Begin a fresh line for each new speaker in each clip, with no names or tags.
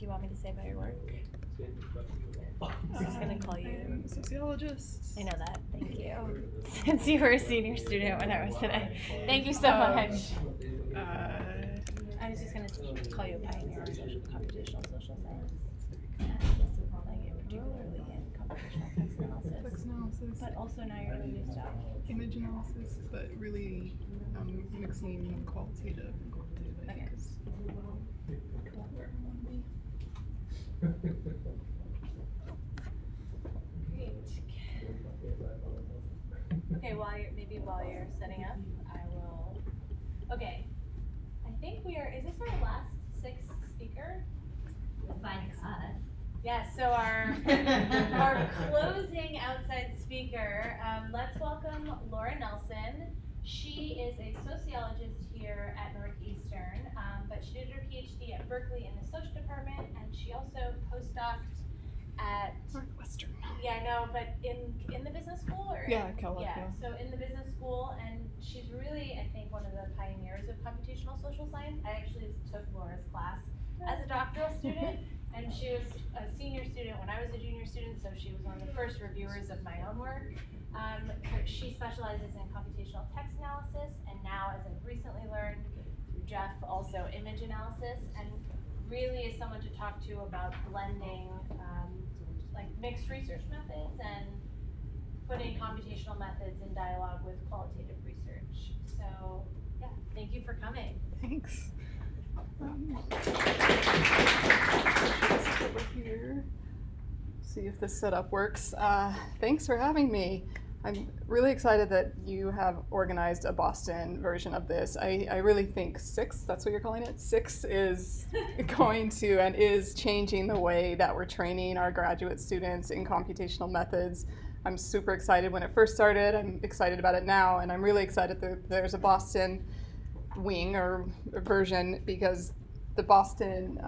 you want me to say about your work? I'm just going to call you.
I'm a sociologist.
I know that. Thank you. Since you were a senior student when I was today. Thank you so much. I was just going to call you a pioneer in computational social science. Particularly in computational text analysis. But also now you're doing new stuff.
Image analysis, but really mixing qualitative and quantitative. I think is where I want to be.
Great. Okay, while you're setting up, I will. Okay, I think is this our last SICSS speaker?
Besides us.
Yeah, so our closing outside speaker, let's welcome Laura Nelson. She is a sociologist here at Northeastern, but she did her PhD at Berkeley in the social department, and she also postdoced at
Northwestern.
Yeah, I know, but in the business school or
Kellogg.
Yeah, so in the business school, and she's really, I think, one of the pioneers of computational social science. I actually took Laura's class as a doctoral student. And she was a senior student when I was a junior student, so she was one of the first reviewers of my own work. She specializes in computational text analysis, and now, as I've recently learned through Jeff, also image analysis, and really is someone to talk to about blending like mixed research methods and putting computational methods in dialogue with qualitative research. So, yeah, thank you for coming.
Thanks. Over here. See if this setup works. Thanks for having me. I'm really excited that you have organized a Boston version of this. I really think SICSS, that's what you're calling it? SICSS is going to and is changing the way that we're training our graduate students in computational methods. I'm super excited when it first started. I'm excited about it now, and I'm really excited that there's a Boston wing or version because the Boston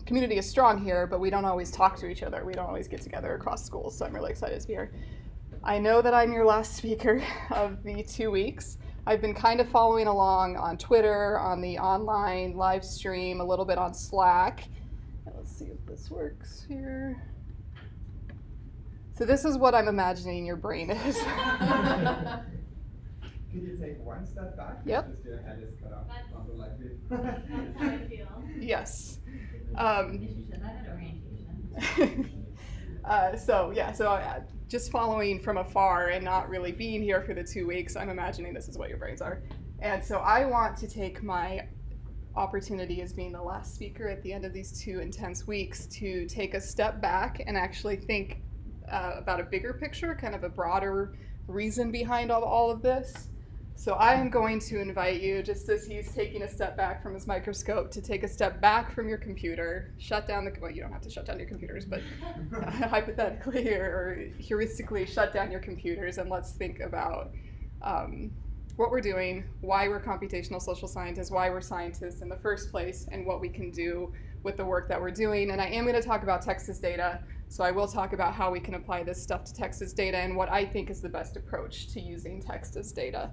community is strong here, but we don't always talk to each other. We don't always get together across schools, so I'm really excited to be here. I know that I'm your last speaker of the 2 weeks. I've been kind of following along on Twitter, on the online live stream, a little bit on Slack. Let's see if this works here. So this is what I'm imagining your brain is.
Can you take one step back?
Yep.
Just your head is cut off on the left.
That's how I feel.
Yes.
You should show that at orientation.
So just following from afar and not really being here for the 2 weeks, I'm imagining this is what your brains are. And so I want to take my opportunity as being the last speaker at the end of these 2 intense weeks to take a step back and actually think about a bigger picture, kind of a broader reason behind all of this. So I am going to invite you, just as he's taking a step back from his microscope, to take a step back from your computer, shut down well, you don't have to shut down your computers, but hypothetically or heuristically shut down your computers, and let's think about what we're doing, why we're computational social scientists, why we're scientists in the first place, and what we can do with the work that we're doing. And I am going to talk about text as data, so I will talk about how we can apply this stuff to text as data and what I think is the best approach to using text as data.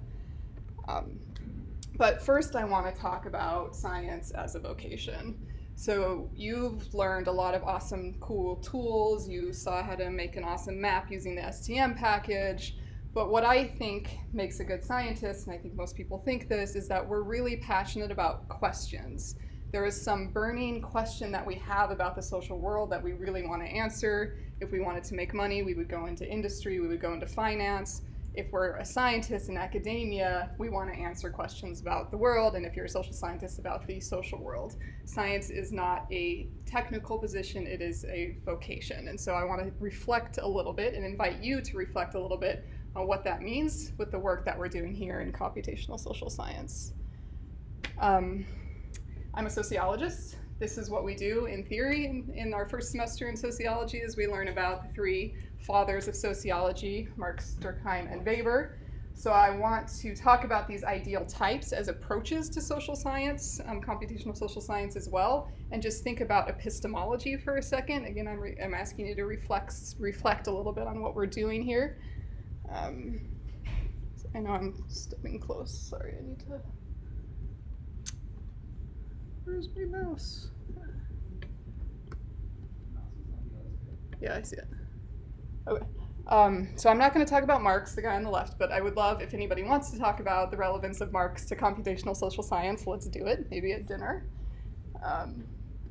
But first I want to talk about science as a vocation. So you've learned a lot of awesome, cool tools. You saw how to make an awesome map using the STM package. But what I think makes a good scientist, and I think most people think this, is that we're really passionate about questions. There is some burning question that we have about the social world that we really want to answer. If we wanted to make money, we would go into industry, we would go into finance. If we're a scientist in academia, we want to answer questions about the world, and if you're a social scientist, about the social world. Science is not a technical position, it is a vocation. And so I want to reflect a little bit and invite you to reflect a little bit on what that means with the work that we're doing here in computational social science. I'm a sociologist. This is what we do in theory in our first semester in sociology, is we learn about the 3 fathers of sociology, Marx, Durkheim, and Weber. So I want to talk about these ideal types as approaches to social science, computational social science as well, and just think about epistemology for a second. Again, I'm asking you to reflect a little bit on what we're doing here. I know I'm stepping close. Sorry, I need to... Where's my mouse? Yeah, I see it. Okay. So I'm not going to talk about Marx, the guy on the left, but I would love if anybody wants to talk about the relevance of Marx to computational social science, let's do it, maybe at dinner.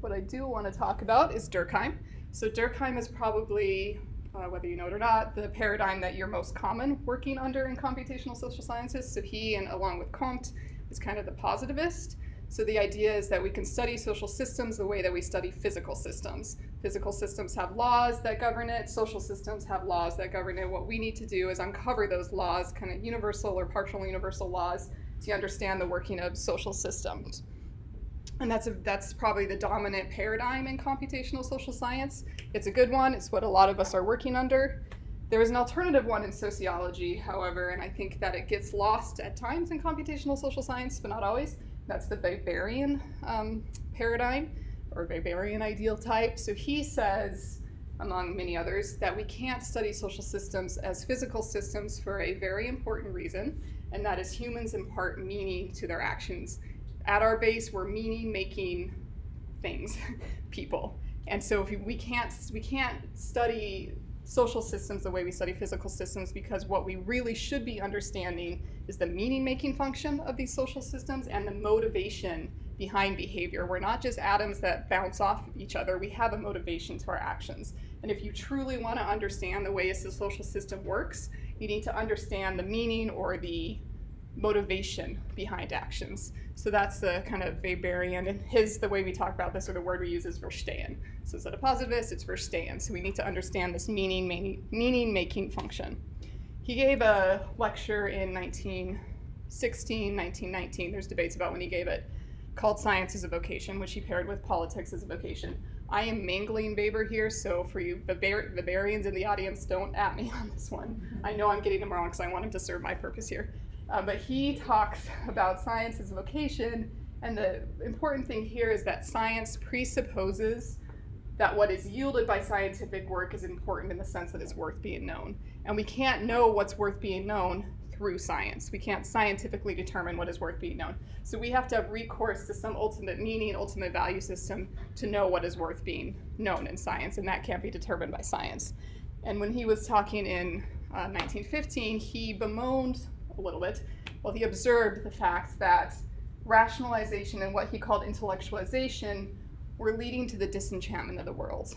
What I do want to talk about is Durkheim. So Durkheim is probably, whether you know it or not, the paradigm that you're most common working under in computational social sciences. So he, and along with Comte, is kind of the positivist. So the idea is that we can study social systems the way that we study physical systems. Physical systems have laws that govern it. Social systems have laws that govern it. What we need to do is uncover those laws, kind of universal or partial universal laws, to understand the working of social systems. And that's probably the dominant paradigm in computational social science. It's a good one. It's what a lot of us are working under. There is an alternative one in sociology, however, and I think that it gets lost at times in computational social science, but not always. That's the Weberian paradigm, or Weberian ideal type. So he says, among many others, that we can't study social systems as physical systems for a very important reason, and that is humans impart meaning to their actions. At our base, we're meaning-making things, people. And so if we can't study social systems the way we study physical systems, because what we really should be understanding is the meaning-making function of these social systems and the motivation behind behavior. We're not just atoms that bounce off each other. We have a motivation to our actions. And if you truly want to understand the way a social system works, you need to understand the meaning or the motivation behind actions. So that's the kind of Weberian, and the way we talk about this, or the word we use, is Verstehen. So instead of positivist, it's Verstehen. So we need to understand this meaning-making function. He gave a lecture in 1916, 1919, there's debates about when he gave it, called Science as a Vocation, which he paired with Politics as a Vocation. I am mangling Weber here, so for you Weberians in the audience, don't at me on this one. I know I'm getting him wrong because I want him to serve my purpose here. But he talks about science as a vocation, and the important thing here is that science presupposes that what is yielded by scientific work is important in the sense that it's worth being known. And we can't know what's worth being known through science. We can't scientifically determine what is worth being known. So we have to have recourse to some ultimate meaning, ultimate value system to know what is worth being known in science, and that can't be determined by science. And when he was talking in 1915, he bemoaned a little bit, well, he observed the fact that rationalization and what he called intellectualization were leading to the disenchantment of the world.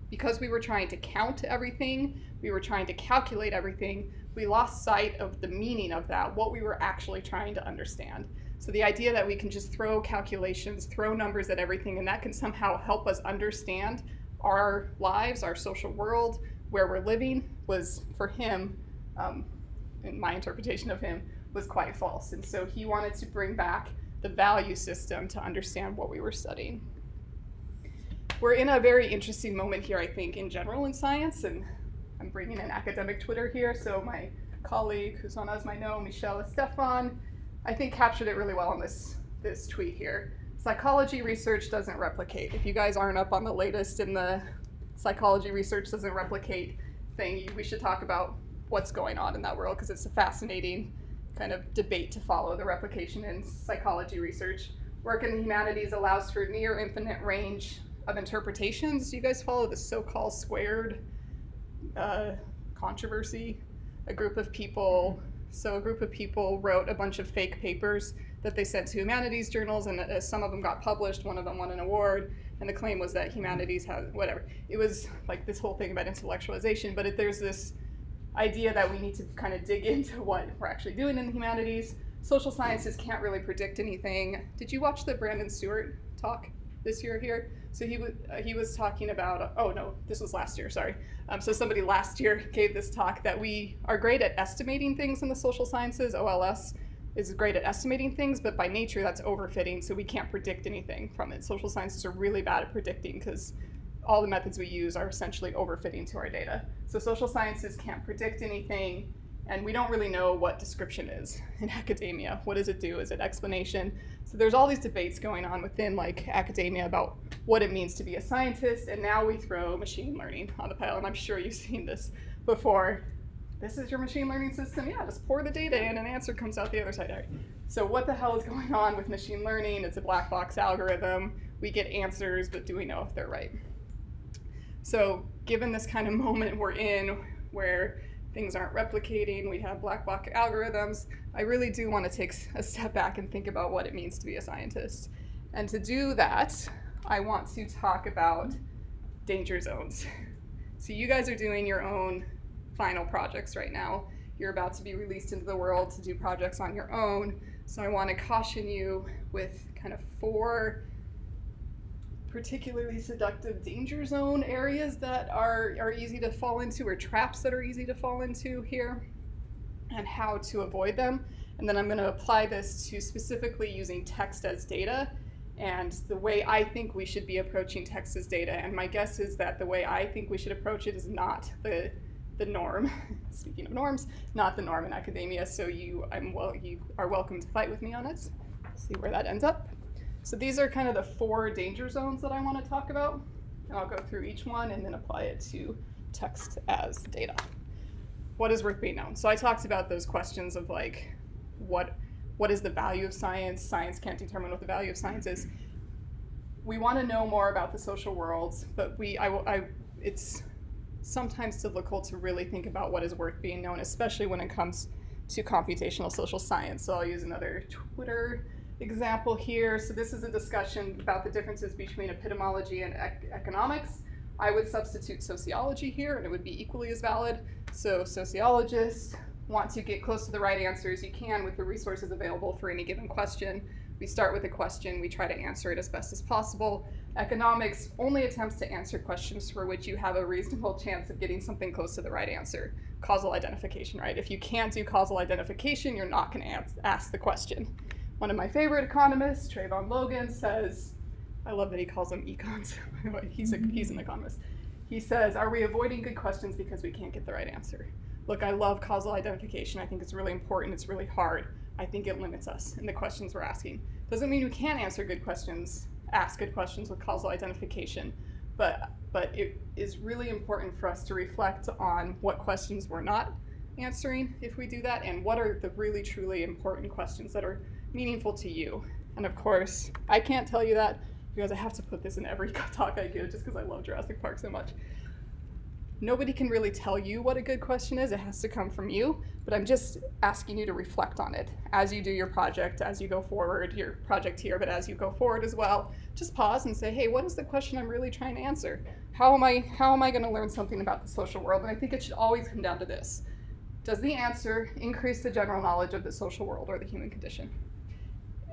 Because we were trying to count everything, we were trying to calculate everything, we lost sight of the meaning of that, what we were actually trying to understand. So the idea that we can just throw calculations, throw numbers at everything, and that can somehow help us understand our lives, our social world, where we're living, was, for him, in my interpretation of him, was quite false. And so he wanted to bring back the value system to understand what we were studying. We're in a very interesting moment here, I think, in general in science, and I'm bringing in academic Twitter here, so my colleague, who's on as I know, Michelle Estefan, I think captured it really well on this tweet here. Psychology research doesn't replicate. If you guys aren't up on the latest in the psychology research doesn't replicate thing, we should talk about what's going on in that world, because it's a fascinating kind of debate to follow, the replication in psychology research. Work in the humanities allows for near infinite range of interpretations. Do you guys follow the so-called squared controversy? A group of people wrote a bunch of fake papers that they sent to humanities journals, and some of them got published, one of them won an award, and the claim was that humanities had, whatever. It was like this whole thing about intellectualization, but there's this idea that we need to kind of dig into what we're actually doing in the humanities. Social sciences can't really predict anything. Did you watch the Brandon Stewart talk this year here? So he was talking about, oh no, this was last year, sorry. So somebody last year gave this talk that we are great at estimating things in the social sciences. OLS is great at estimating things, but by nature that's overfitting, so we can't predict anything from it. Social sciences are really bad at predicting because all the methods we use are essentially overfitting to our data. So social sciences can't predict anything, and we don't really know what description is in academia. What does it do? Is it explanation? So there's all these debates going on within like academia about what it means to be a scientist, and now we throw machine learning on the pile, and I'm sure you've seen this before. This is your machine learning system? Yeah, just pour the data in and an answer comes out the other side. All right. So what the hell is going on with machine learning? It's a black box algorithm. We get answers, but do we know if they're right? So given this kind of moment we're in where things aren't replicating, we have black box algorithms, I really do want to take a step back and think about what it means to be a scientist. And to do that, I want to talk about danger zones. So you guys are doing your own final projects right now. You're about to be released into the world to do projects on your own. So I want to caution you with kind of 4 particularly seductive danger zone areas that are easy to fall into, or traps that are easy to fall into here, and how to avoid them. And then I'm going to apply this to specifically using text as data and the way I think we should be approaching text as data. And my guess is that the way I think we should approach it is not the norm. Speaking of norms, not the norm in academia. So you are welcome to fight with me on it. See where that ends up. So these are kind of the 4 danger zones that I want to talk about. And I'll go through each one and then apply it to text as data. What is worth being known? So I talked about those questions of like, what is the value of science? Science can't determine what the value of science is. We want to know more about the social world, but it's sometimes difficult to really think about what is worth being known, especially when it comes to computational social science. So I'll use another Twitter example here. So this is a discussion about the differences between epistemology and economics. I would substitute sociology here and it would be equally as valid. So sociologists want to get close to the right answer as you can with the resources available for any given question. We start with a question, we try to answer it as best as possible. Economics only attempts to answer questions for which you have a reasonable chance of getting something close to the right answer. Causal identification, right? If you can't do causal identification, you're not going to ask the question. One of my favorite economists, Trayvon Logan, says, I love that he calls them econs. He's an economist. He says, are we avoiding good questions because we can't get the right answer? Look, I love causal identification. I think it's really important. It's really hard. I think it limits us in the questions we're asking. Doesn't mean you can't answer good questions, ask good questions with causal identification, but it is really important for us to reflect on what questions we're not answering if we do that, and what are the really truly important questions that are meaningful to you. And of course, I can't tell you that because I have to put this in every talk I give just because I love Jurassic Park so much. Nobody can really tell you what a good question is. It has to come from you, but I'm just asking you to reflect on it as you do your project, as you go forward, your project here, but as you go forward as well. Just pause and say, hey, what is the question I'm really trying to answer? How am I going to learn something about the social world? And I think it should always come down to this. Does the answer increase the general knowledge of the social world or the human condition?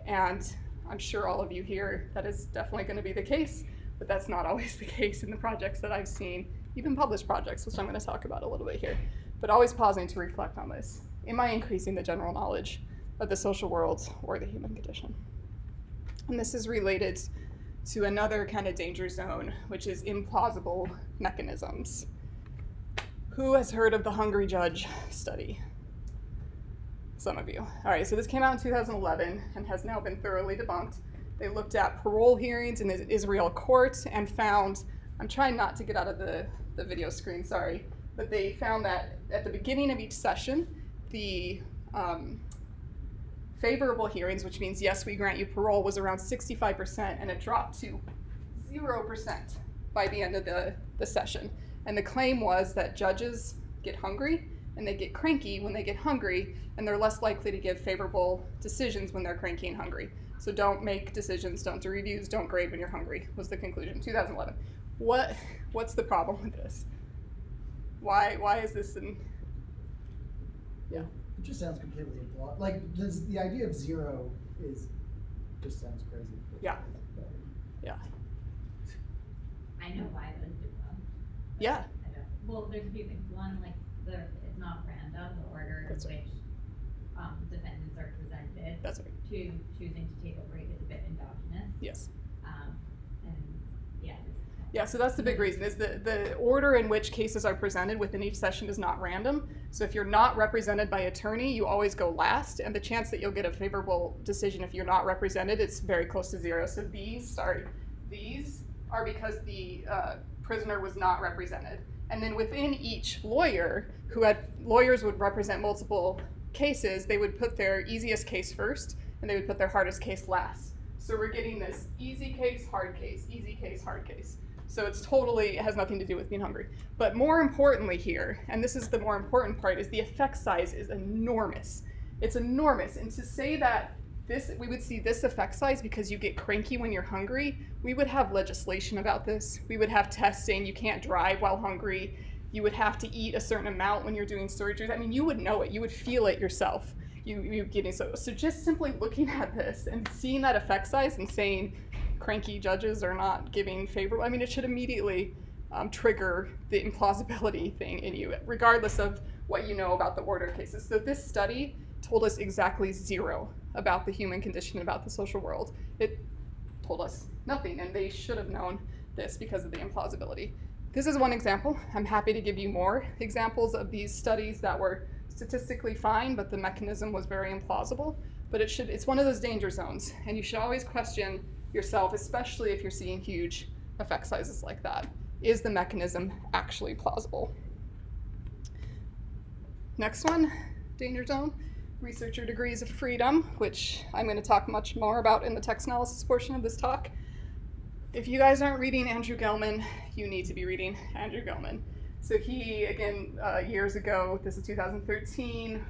And I'm sure all of you here, that is definitely going to be the case, but that's not always the case in the projects that I've seen, even published projects, which I'm going to talk about a little bit here. But always pausing to reflect on this. Am I increasing the general knowledge of the social world or the human condition? And this is related to another kind of danger zone, which is implausible mechanisms. Who has heard of the Hungry Judge study? Some of you. All right, so this came out in 2011 and has now been thoroughly debunked. They looked at parole hearings in the Israel court and found, I'm trying not to get out of the video screen, sorry, but they found that at the beginning of each session, the favorable hearings, which means yes, we grant you parole, was around 65%, and it dropped to 0% by the end of the session. And the claim was that judges get hungry and they get cranky when they get hungry, and they're less likely to give favorable decisions when they're cranky and hungry. So don't make decisions, don't do reviews, don't grade when you're hungry, was the conclusion, 2011. What's the problem with this? Why is this
Yeah, it just sounds completely implausible. Like, the idea of zero just sounds crazy.
Yeah. Yeah.
I know why it was debunked.
Yeah.
Well, there's a few things. One, like, it's not random, the order in
That's
which
right.
Defendants are presented.
That's right.
To choosing to take a break is a bit endogenous.
Yes.
And yeah.
Yeah, so that's the big reason, is the order in which cases are presented within each session is not random. So if you're not represented by attorney, you always go last, and the chance that you'll get a favorable decision if you're not represented, it's very close to zero. So these are because the prisoner was not represented. And then within each lawyers would represent multiple cases, they would put their easiest case first, and they would put their hardest case last. So we're getting this easy case, hard case, easy case, hard case. So it's totally, it has nothing to do with being hungry. But more importantly here, and this is the more important part, is the effect size is enormous. It's enormous. And to say that we would see this effect size because you get cranky when you're hungry, we would have legislation about this. We would have tests saying you can't drive while hungry. You would have to eat a certain amount when you're doing surgeries. I mean, you would know it. You would feel it yourself. You getting so just simply looking at this and seeing that effect size and saying cranky judges are not giving favorable. I mean, it should immediately trigger the implausibility thing in you, regardless of what you know about the order cases. So this study told us exactly zero about the human condition, about the social world. It told us nothing, and they should have known this because of the implausibility. This is one example. I'm happy to give you more examples of these studies that were statistically fine, but the mechanism was very implausible. But it's one of those danger zones, and you should always question yourself, especially if you're seeing huge effect sizes like that. Is the mechanism actually plausible? Next one, danger zone. Researcher degrees of freedom, which I'm going to talk much more about in the text analysis portion of this talk. If you guys aren't reading Andrew Gelman, you need to be reading Andrew Gelman. So he, again, years ago, this is 2013,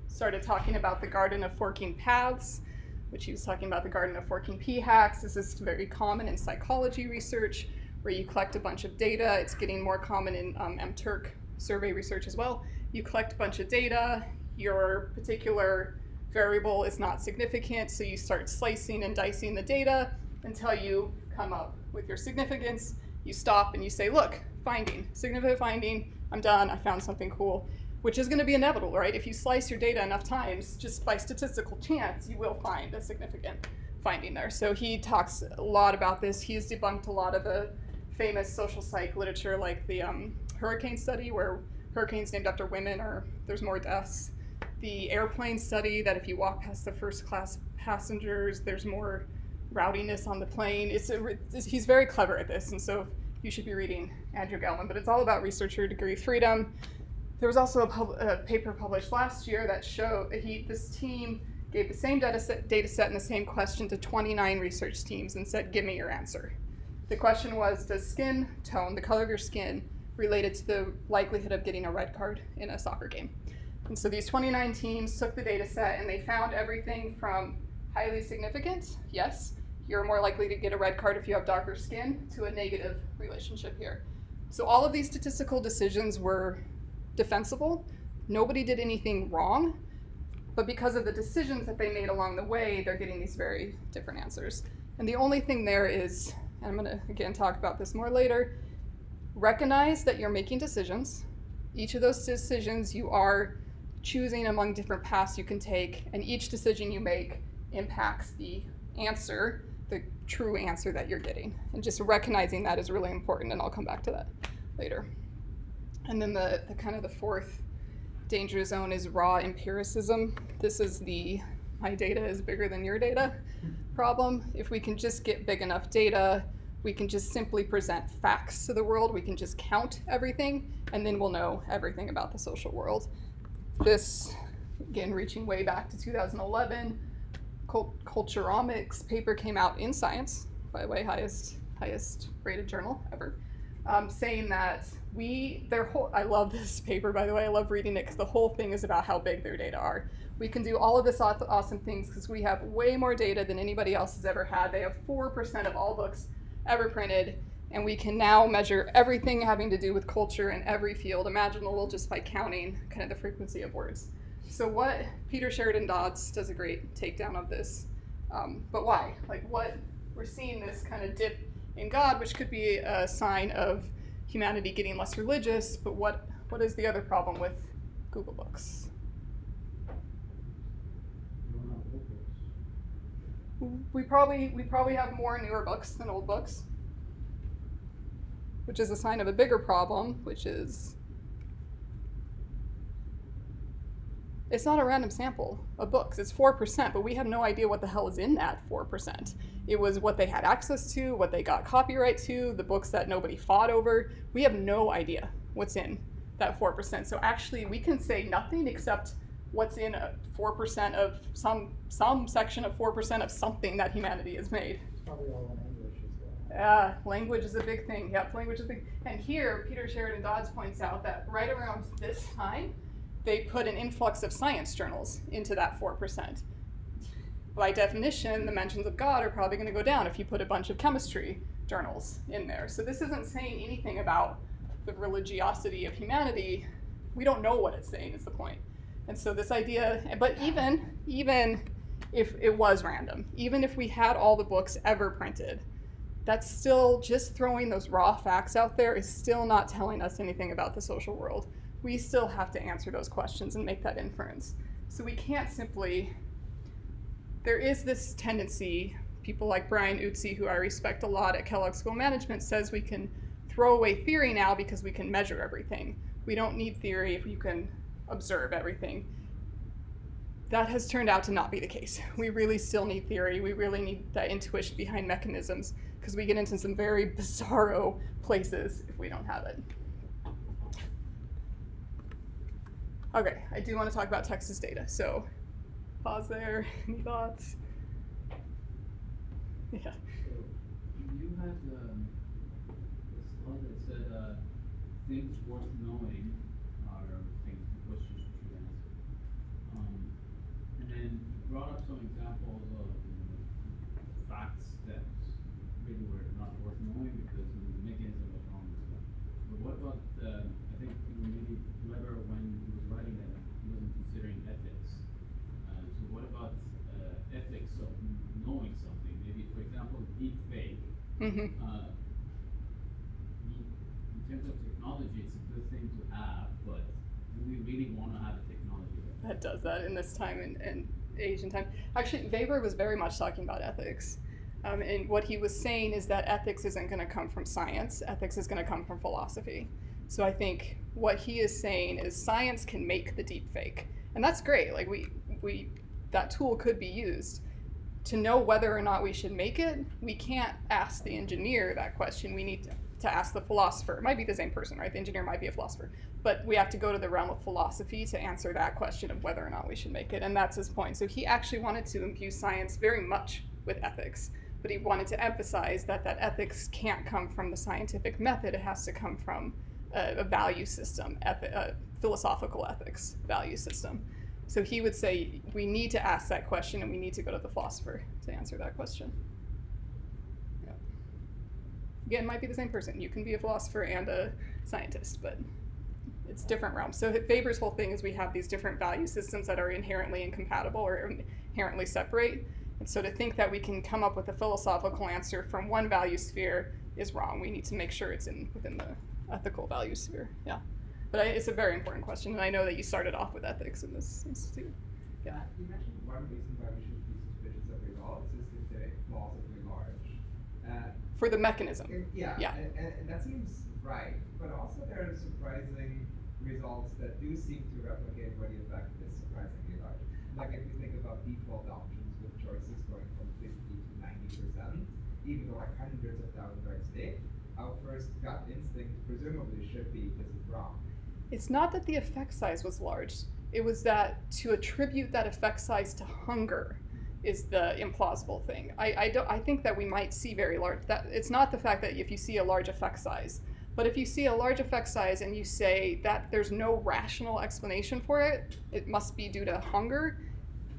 started talking about the Garden of Forking Paths, which he was talking about the Garden of Forking P-hacks. This is very common in psychology research, where you collect a bunch of data. It's getting more common in MTurk survey research as well. You collect a bunch of data, your particular variable is not significant, so you start slicing and dicing the data until you come up with your significance. You stop and you say, look, finding, significant finding, I'm done, I found something cool, which is going to be inevitable, right? If you slice your data enough times, just by statistical chance, you will find a significant finding there. So he talks a lot about this. He's debunked a lot of the famous social psych literature, like the hurricane study, where hurricanes named after women, or there's more deaths. The airplane study, that if you walk past the first class passengers, there's more rowdiness on the plane. He's very clever at this, and so you should be reading Andrew Gelman, but it's all about researcher degree freedom. There was also a paper published last year that showed this team gave the same data set and the same question to 29 research teams and said, give me your answer. The question was, does skin tone, the color of your skin, related to the likelihood of getting a red card in a soccer game? And so these 29 teams took the data set and they found everything from highly significant, yes, you're more likely to get a red card if you have darker skin, to a negative relationship here. So all of these statistical decisions were defensible. Nobody did anything wrong, but because of the decisions that they made along the way, they're getting these very different answers. And the only thing there is, and I'm gonna again talk about this more later, recognize that you're making decisions. Each of those decisions you are choosing among different paths you can take, and each decision you make impacts the answer, the true answer that you're getting. And just recognizing that is really important, and I'll come back to that later. And then the kind of the fourth danger zone is raw empiricism. This is the my data is bigger than your data problem. If we can just get big enough data, we can just simply present facts to the world. We can just count everything, and then we'll know everything about the social world. This, again, reaching way back to 2011, Culturomics paper came out in Science, by the way, highest rated journal ever, saying that I love this paper, by the way. I love reading it because the whole thing is about how big their data are. We can do all of this awesome things because we have way more data than anybody else has ever had. They have 4% of all books ever printed, and we can now measure everything having to do with culture in every field imaginable just by counting kind of the frequency of words. So what Peter Sheridan Dodds does a great takedown of this, but why? Like what we're seeing this kind of dip in God, which could be a sign of humanity getting less religious, but what is the other problem with Google Books? We probably have more newer books than old books, which is a sign of a bigger problem, which is it's not a random sample of books. It's 4%, but we have no idea what the hell is in that 4%. It was what they had access to, what they got copyright to, the books that nobody fought over. We have no idea what's in that 4%. So actually, we can say nothing except what's in 4% of some section of 4% of something that humanity has made.
It's probably all in English as
Language is a big thing. Yep, language is a big. And here, Peter Sheridan Dodds points out that right around this time, they put an influx of science journals into that 4%. By definition, the mentions of God are probably going to go down if you put a bunch of chemistry journals in there. So this isn't saying anything about the religiosity of humanity. We don't know what it's saying is the point. And so this idea, but even if it was random, even if we had all the books ever printed, that's still just throwing those raw facts out there is still not telling us anything about the social world. We still have to answer those questions and make that inference. So we can't simply, there is this tendency, people like Brian Utsi, who I respect a lot at Kellogg School of Management, says we can throw away theory now because we can measure everything. We don't need theory if you can observe everything. That has turned out to not be the case. We really still need theory. We really need that intuition behind mechanisms because we get into some very bizarro places if we don't have it. Okay, I do want to talk about Texas data. So pause there. Any thoughts? Yeah.
So you had the slide that said things worth knowing are things, questions you should answer. And then you brought up some examples of facts that really were not worth knowing because the mechanism was wrong and stuff. But what about, I think maybe whoever, when he was writing that, he wasn't considering ethics. So what about ethics of knowing something? Maybe, for example, deep fake.
Mm-hmm.
In terms of technology, it's a good thing to have, but do we really want to have a technology
That does that in this time and age and time. Actually, Weber was very much talking about ethics. And what he was saying is that ethics isn't going to come from science. Ethics is going to come from philosophy. So I think what he is saying is science can make the deep fake. And that's great. Like we that tool could be used. To know whether or not we should make it, we can't ask the engineer that question. We need to ask the philosopher. It might be the same person, right? The engineer might be a philosopher. But we have to go to the realm of philosophy to answer that question of whether or not we should make it. And that's his point. So he actually wanted to imbue science very much with ethics. But he wanted to emphasize that ethics can't come from the scientific method. It has to come from a value system, a philosophical ethics value system. So he would say we need to ask that question and we need to go to the philosopher to answer that question. Yeah. Again, it might be the same person. You can be a philosopher and a scientist, but it's different realms. So Weber's whole thing is we have these different value systems that are inherently incompatible or inherently separate. And so to think that we can come up with a philosophical answer from one value sphere is wrong. We need to make sure it's within the ethical value sphere. Yeah. But it's a very important question, and I know that you started off with ethics in this institute. Yeah.
You mentioned one reason why we should be suspicious of results is if they're plausibly large.
For the mechanism.
Yeah.
Yeah.
And that seems right, but also there are surprising results that do seem to replicate where the effect is surprisingly large. Like if you think about default options with choices going from 50 to 90%, even though like hundreds of thousands are at stake, our first gut instinct presumably should be this is wrong.
It's not that the effect size was large. It was that to attribute that effect size to hunger is the implausible thing. I think that we might see very large, that it's not the fact that if you see a large effect size, but if you see a large effect size and you say that there's no rational explanation for it, it must be due to hunger,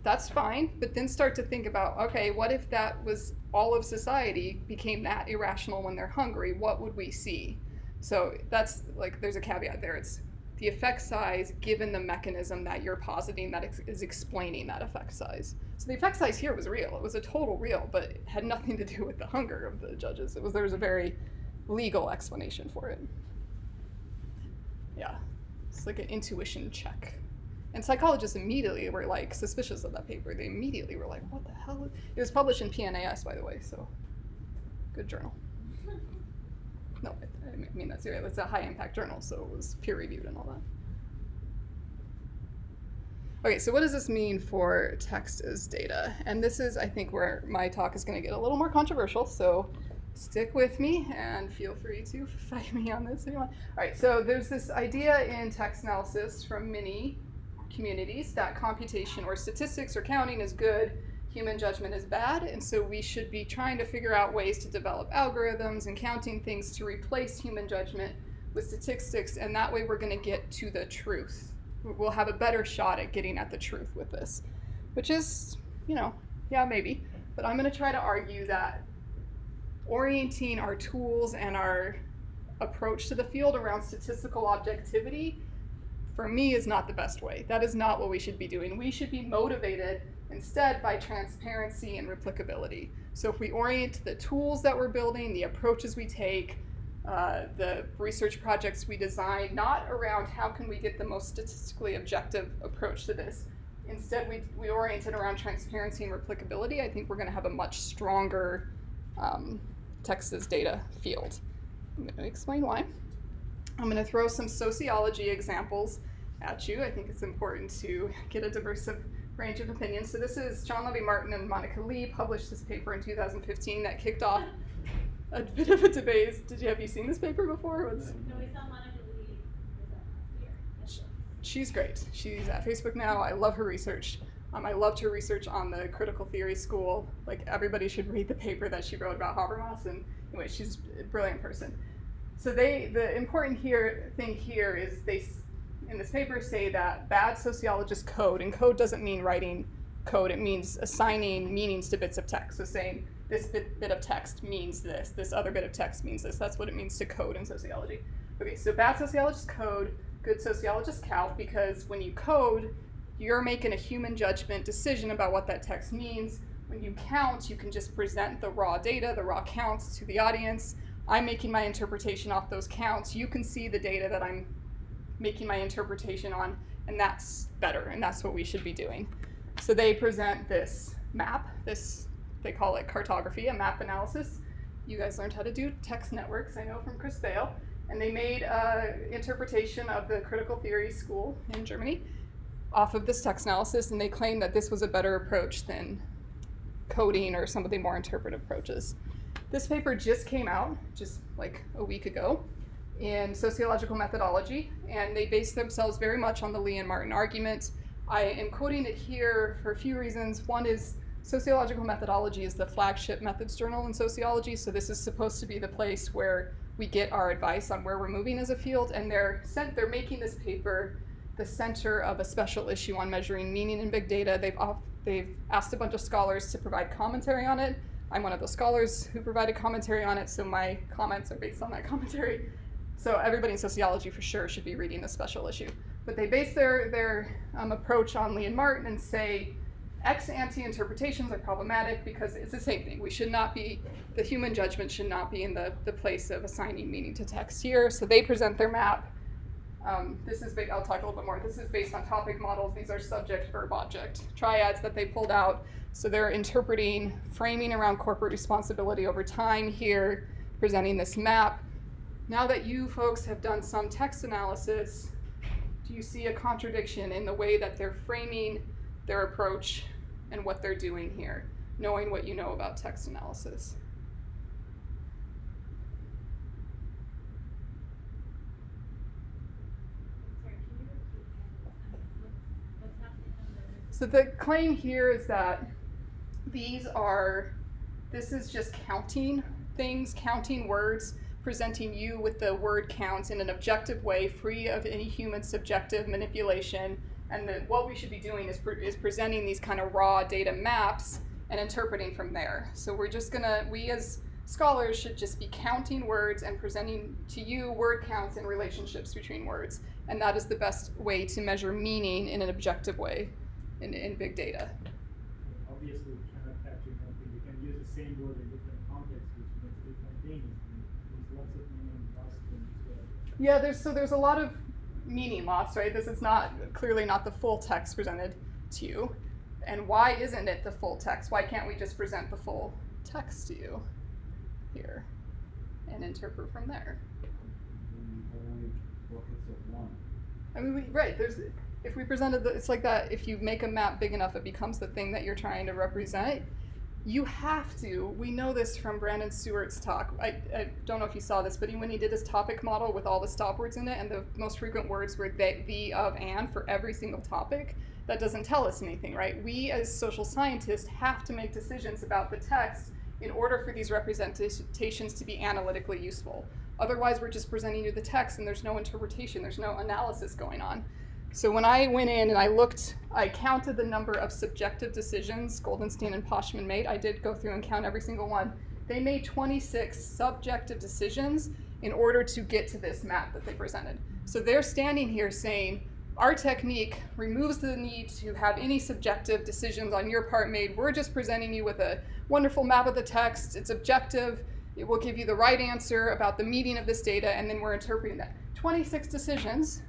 that's fine, but then start to think about, okay, what if that was all of society became that irrational when they're hungry? What would we see? So that's like, there's a caveat there. It's the effect size given the mechanism that you're positing that is explaining that effect size. So the effect size here was real. It was a total real, but it had nothing to do with the hunger of the judges. There was a very legal explanation for it. Yeah, it's like an intuition check. And psychologists immediately were like suspicious of that paper. They immediately were like, what the hell? It was published in PNAS, by the way, so good journal. No, I mean that's serious. It's a high impact journal, so it was peer reviewed and all that. Okay, so what does this mean for text as data? And this is, I think, where my talk is going to get a little more controversial, so stick with me and feel free to fight me on this if you want. All right, so there's this idea in text analysis from many communities that computation or statistics or counting is good human judgment is bad, and so we should be trying to figure out ways to develop algorithms and counting things to replace human judgment with statistics, and that way we're going to get to the truth. We'll have a better shot at getting at the truth with this, which is, yeah, maybe. But I'm going to try to argue that orienting our tools and our approach to the field around statistical objectivity, for me, is not the best way. That is not what we should be doing. We should be motivated instead by transparency and replicability. So if we orient the tools that we're building, the approaches we take, the research projects we design, not around how can we get the most statistically objective approach to this. Instead, we orient it around transparency and replicability. I think we're going to have a much stronger Texas data field. I'm going to explain why. I'm going to throw some sociology examples at you. I think it's important to get a diverse range of opinions. So this is John Levy Martin and Monica Lee published this paper in 2015 that kicked off a bit of a debate. Have you seen this paper before?
No, we saw Monica Lee, was that last year? Yes.
She's great. She's at Facebook now. I love her research. I loved her research on the critical theory school. Like, everybody should read the paper that she wrote about Habermas. And anyway, she's a brilliant person. So the important thing here is they, in this paper, say that bad sociologists code, and code doesn't mean writing code, it means assigning meanings to bits of text. So saying this bit of text means this other bit of text means this. That's what it means to code in sociology. Okay, so bad sociologists code, good sociologists count, because when you code, you're making a human judgment decision about what that text means. When you count, you can just present the raw data, the raw counts to the audience. I'm making my interpretation off those counts. You can see the data that I'm making my interpretation on, and that's better, and that's what we should be doing. So they present this map, they call it cartography, a map analysis. You guys learned how to do text networks, I know, from Chris Bale, and they made an interpretation of the critical theory school in Germany off of this text analysis, and they claimed that this was a better approach than coding or some of the more interpretive approaches. This paper just came out, just like a week ago, in sociological methodology, and they base themselves very much on the Lee and Martin argument. I am quoting it here for a few reasons. One is sociological methodology is the flagship methods journal in sociology, so this is supposed to be the place where we get our advice on where we're moving as a field, and they're making this paper the center of a special issue on measuring meaning in big data. They've asked a bunch of scholars to provide commentary on it. I'm one of those scholars who provided commentary on it, so my comments are based on that commentary. So everybody in sociology for sure should be reading this special issue. But they base their approach on Lee and Martin and say ex-ante interpretations are problematic because it's the same thing. The human judgment should not be in the place of assigning meaning to text here. So they present their map. I'll talk a little bit more. This is based on topic models. These are subject, verb, object triads that they pulled out. So they're interpreting, framing around corporate responsibility over time here, presenting this map. Now that you folks have done some text analysis, do you see a contradiction in the way that they're framing their approach and what they're doing here, knowing what you know about text analysis?
Sorry, can you repeat what's happening on the?
So the claim here is that this is just counting things, counting words, presenting you with the word counts in an objective way, free of any human subjective manipulation, and what we should be doing is presenting these kind of raw data maps and interpreting from there. So we as scholars should just be counting words and presenting to you word counts and relationships between words, and that is the best way to measure meaning in an objective way in big data.
Obviously, we cannot capture everything. We can use the same word in different contexts, which makes different things. There's lots of meaning lost in this.
Yeah, there's a lot of meaning lost, right? This is clearly not the full text presented to you. And why isn't it the full text? Why can't we just present the full text to you here and interpret from there?
Only buckets of one.
I mean, if we presented it's like that, if you make a map big enough, it becomes the thing that you're trying to represent. You have to. We know this from Brandon Stewart's talk. I don't know if you saw this, but when he did his topic model with all the stop words in it, and the most frequent words were the, of, and for every single topic, that doesn't tell us anything, right? We as social scientists have to make decisions about the text in order for these representations to be analytically useful. Otherwise, we're just presenting you the text and there's no interpretation, there's no analysis going on. So when I went in and I counted the number of subjective decisions Goldenstein and Poshman made. I did go through and count every single one. They made 26 subjective decisions in order to get to this map that they presented. So they're standing here saying, our technique removes the need to have any subjective decisions on your part made. We're just presenting you with a wonderful map of the text. It's objective. It will give you the right answer about the meaning of this data, and then we're interpreting that. 26 decisions.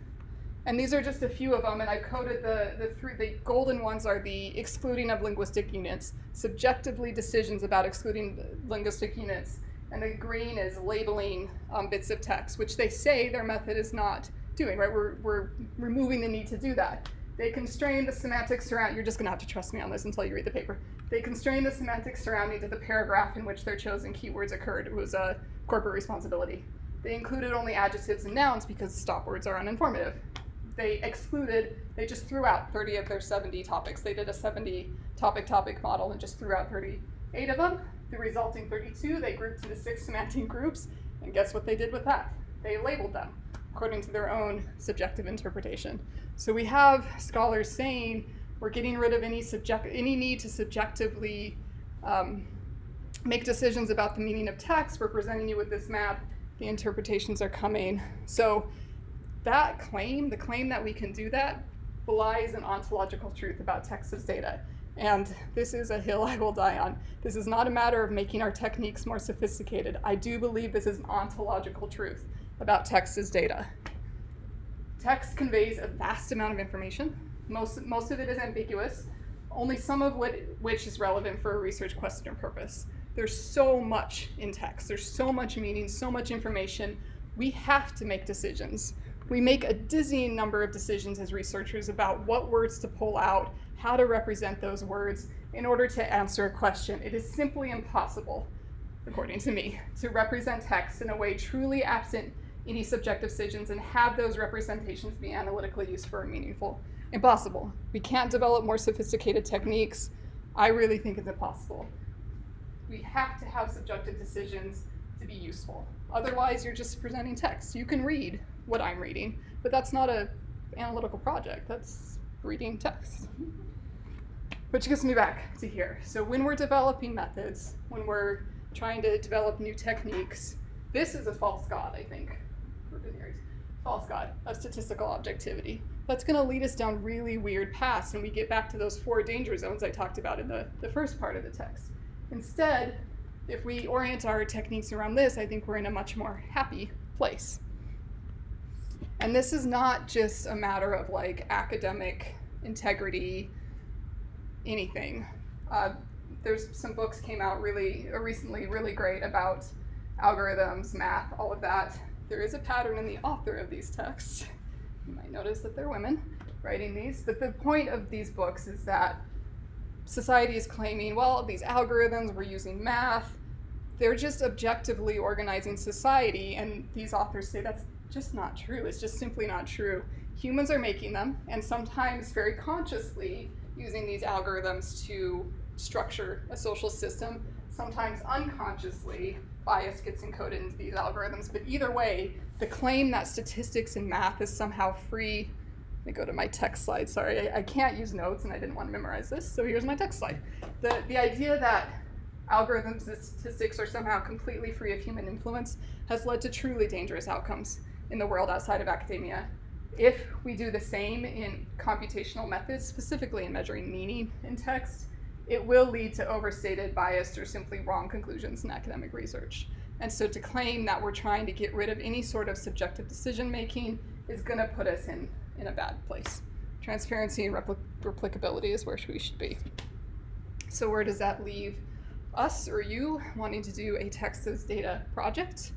And these are just a few of them, and I've coded the golden ones are the excluding of linguistic units, subjectively decisions about excluding linguistic units, and the green is labeling bits of text, which they say their method is not doing, right? We're removing the need to do that. They constrain the semantics surrounding, you're just gonna have to trust me on this until you read the paper. They constrain the semantics surrounding to the paragraph in which their chosen keywords occurred. It was a corporate responsibility. They included only adjectives and nouns because stop words are uninformative. They just threw out 30 of their 70 topics. They did a 70 topic model and just threw out 38 of them. The resulting 32, they grouped into 6 semantic groups, and guess what they did with that? They labeled them according to their own subjective interpretation. So we have scholars saying we're getting rid of any need to subjectively make decisions about the meaning of text. We're presenting you with this map. The interpretations are coming. So that claim, the claim that we can do that, belies an ontological truth about text as data. And this is a hill I will die on. This is not a matter of making our techniques more sophisticated. I do believe this is an ontological truth about text as data. Text conveys a vast amount of information. Most of it is ambiguous, only some of which is relevant for a research question or purpose. There's so much in text. There's so much meaning, so much information. We have to make decisions. We make a dizzying number of decisions as researchers about what words to pull out, how to represent those words in order to answer a question. It is simply impossible, according to me, to represent text in a way truly absent any subjective decisions and have those representations be analytically useful or meaningful. Impossible. We can't develop more sophisticated techniques. I really think it's impossible. We have to have subjective decisions to be useful. Otherwise, you're just presenting text. You can read what I'm reading, but that's not an analytical project. That's reading text. Which gets me back to here. So when we're developing methods, when we're trying to develop new techniques, this is a false god, I think, for veneers. False god of statistical objectivity. That's going to lead us down really weird paths, and we get back to those 4 danger zones I talked about in the first part of the text. Instead, if we orient our techniques around this, I think we're in a much more happy place. And this is not just a matter of like academic integrity, anything. There's some books came out recently, really great about algorithms, math, all of that. There is a pattern in the author of these texts. You might notice that they're women writing these, but the point of these books is that society is claiming, well, these algorithms, we're using math, they're just objectively organizing society, and these authors say that's just not true. It's just simply not true. Humans are making them, and sometimes very consciously using these algorithms to structure a social system. Sometimes unconsciously, bias gets encoded into these algorithms. But either way, the claim that statistics and math is somehow free. Let me go to my text slide. Sorry, I can't use notes, and I didn't want to memorize this, so here's my text slide. The idea that algorithms and statistics are somehow completely free of human influence has led to truly dangerous outcomes in the world outside of academia. If we do the same in computational methods, specifically in measuring meaning in text, it will lead to overstated, biased, or simply wrong conclusions in academic research. And so to claim that we're trying to get rid of any sort of subjective decision-making is going to put us in a bad place. Transparency and replicability is where we should be. So where does that leave us or you wanting to do a text as data project?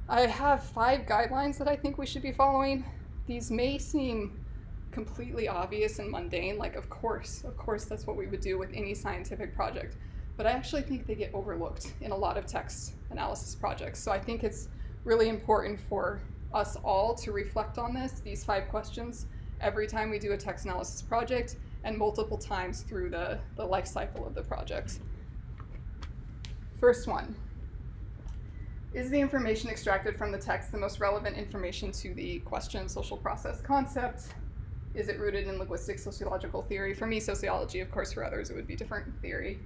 I have 5 guidelines that I think we should be following. These may seem completely obvious and mundane, like of course that's what we would do with any scientific project. But I actually think they get overlooked in a lot of text analysis projects. So I think it's really important for us all to reflect on these 5 questions, every time we do a text analysis project and multiple times through the life cycle of the project. First one. Is the information extracted from the text the most relevant information to the question, social process concept? Is it rooted in linguistic sociological theory? For me, sociology, of course, for others, it would be different theory.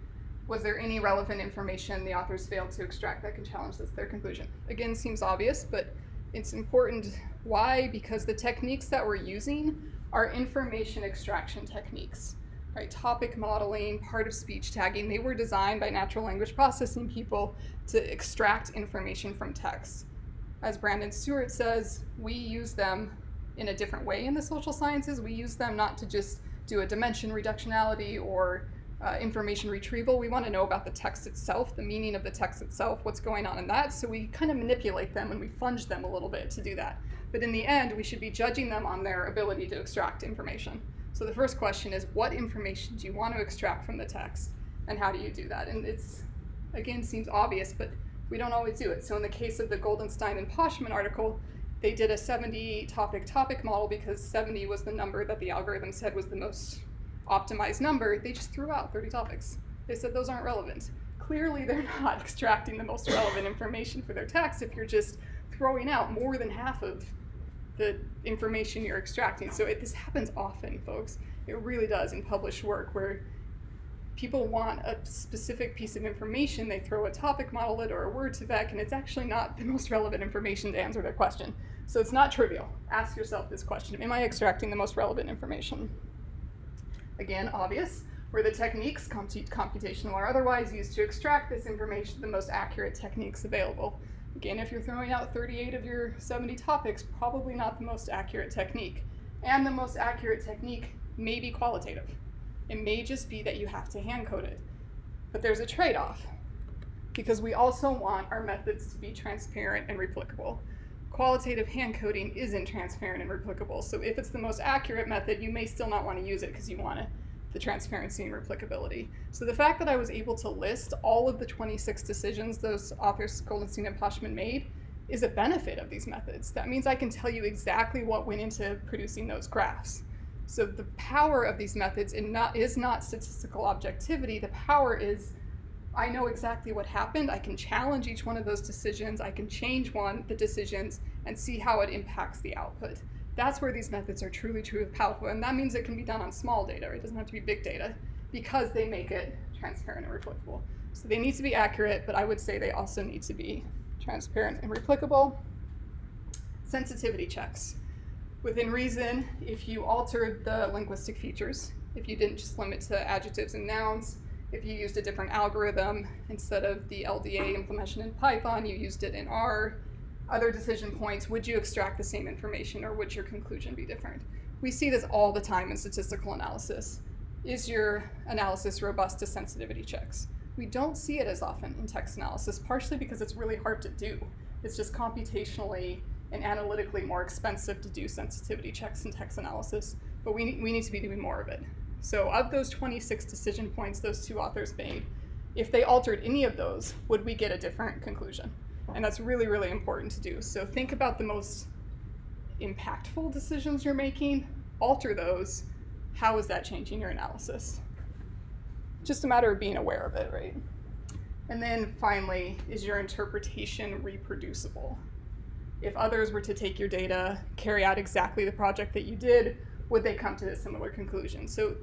Was there any relevant information the authors failed to extract that can challenge their conclusion? Again, seems obvious, but it's important. Why? Because the techniques that we're using are information extraction techniques, right? Topic modeling, part of speech tagging, they were designed by natural language processing people to extract information from text. As Brandon Stewart says, we use them in a different way in the social sciences. We use them not to just do a dimension reductionality or information retrieval. We want to know about the text itself, the meaning of the text itself, what's going on in that. So we kind of manipulate them and we funge them a little bit to do that. But in the end, we should be judging them on their ability to extract information. So the first question is, what information do you want to extract from the text, and how do you do that? And it's, again, seems obvious, but we don't always do it. So in the case of the Goldenstein and Poshman article, they did a 70 topic model because 70 was the number that the algorithm said was the most optimized number. They just threw out 30 topics. They said those aren't relevant. Clearly, they're not extracting the most relevant information for their text if you're just throwing out more than half of the information you're extracting. So this happens often, folks. It really does in published work where people want a specific piece of information, they throw a topic model it or a word to vec, and it's actually not the most relevant information to answer their question. So it's not trivial. Ask yourself this question: am I extracting the most relevant information? Again, obvious. Were the techniques, computational or otherwise, used to extract this information the most accurate techniques available? Again, if you're throwing out 38 of your 70 topics, probably not the most accurate technique. And the most accurate technique may be qualitative. It may just be that you have to hand code it. But there's a trade-off, because we also want our methods to be transparent and replicable. Qualitative hand coding isn't transparent and replicable, so if it's the most accurate method, you may still not want to use it because you want the transparency and replicability. So the fact that I was able to list all of the 26 decisions those authors, Goldenstein and Poshman, made is a benefit of these methods. That means I can tell you exactly what went into producing those graphs. So the power of these methods is not statistical objectivity. The power is I know exactly what happened. I can challenge each one of those decisions. I can change the decisions and see how it impacts the output. That's where these methods are truly powerful, and that means it can be done on small data. It doesn't have to be big data because they make it transparent and replicable. So they need to be accurate, but I would say they also need to be transparent and replicable. Sensitivity checks. Within reason, if you altered the linguistic features, if you didn't just limit to adjectives and nouns, if you used a different algorithm, instead of the LDA implementation in Python, you used it in R, other decision points, would you extract the same information or would your conclusion be different? We see this all the time in statistical analysis. Is your analysis robust to sensitivity checks? We don't see it as often in text analysis, partially because it's really hard to do. It's just computationally and analytically more expensive to do sensitivity checks in text analysis, but we need to be doing more of it. So of those 26 decision points those two authors made, if they altered any of those, would we get a different conclusion? And that's really, really important to do. So think about the most impactful decisions you're making, alter those. How is that changing your analysis? Just a matter of being aware of it, right? And then finally, is your interpretation reproducible? If others were to take your data, carry out exactly the project that you did, would they come to a similar conclusion? So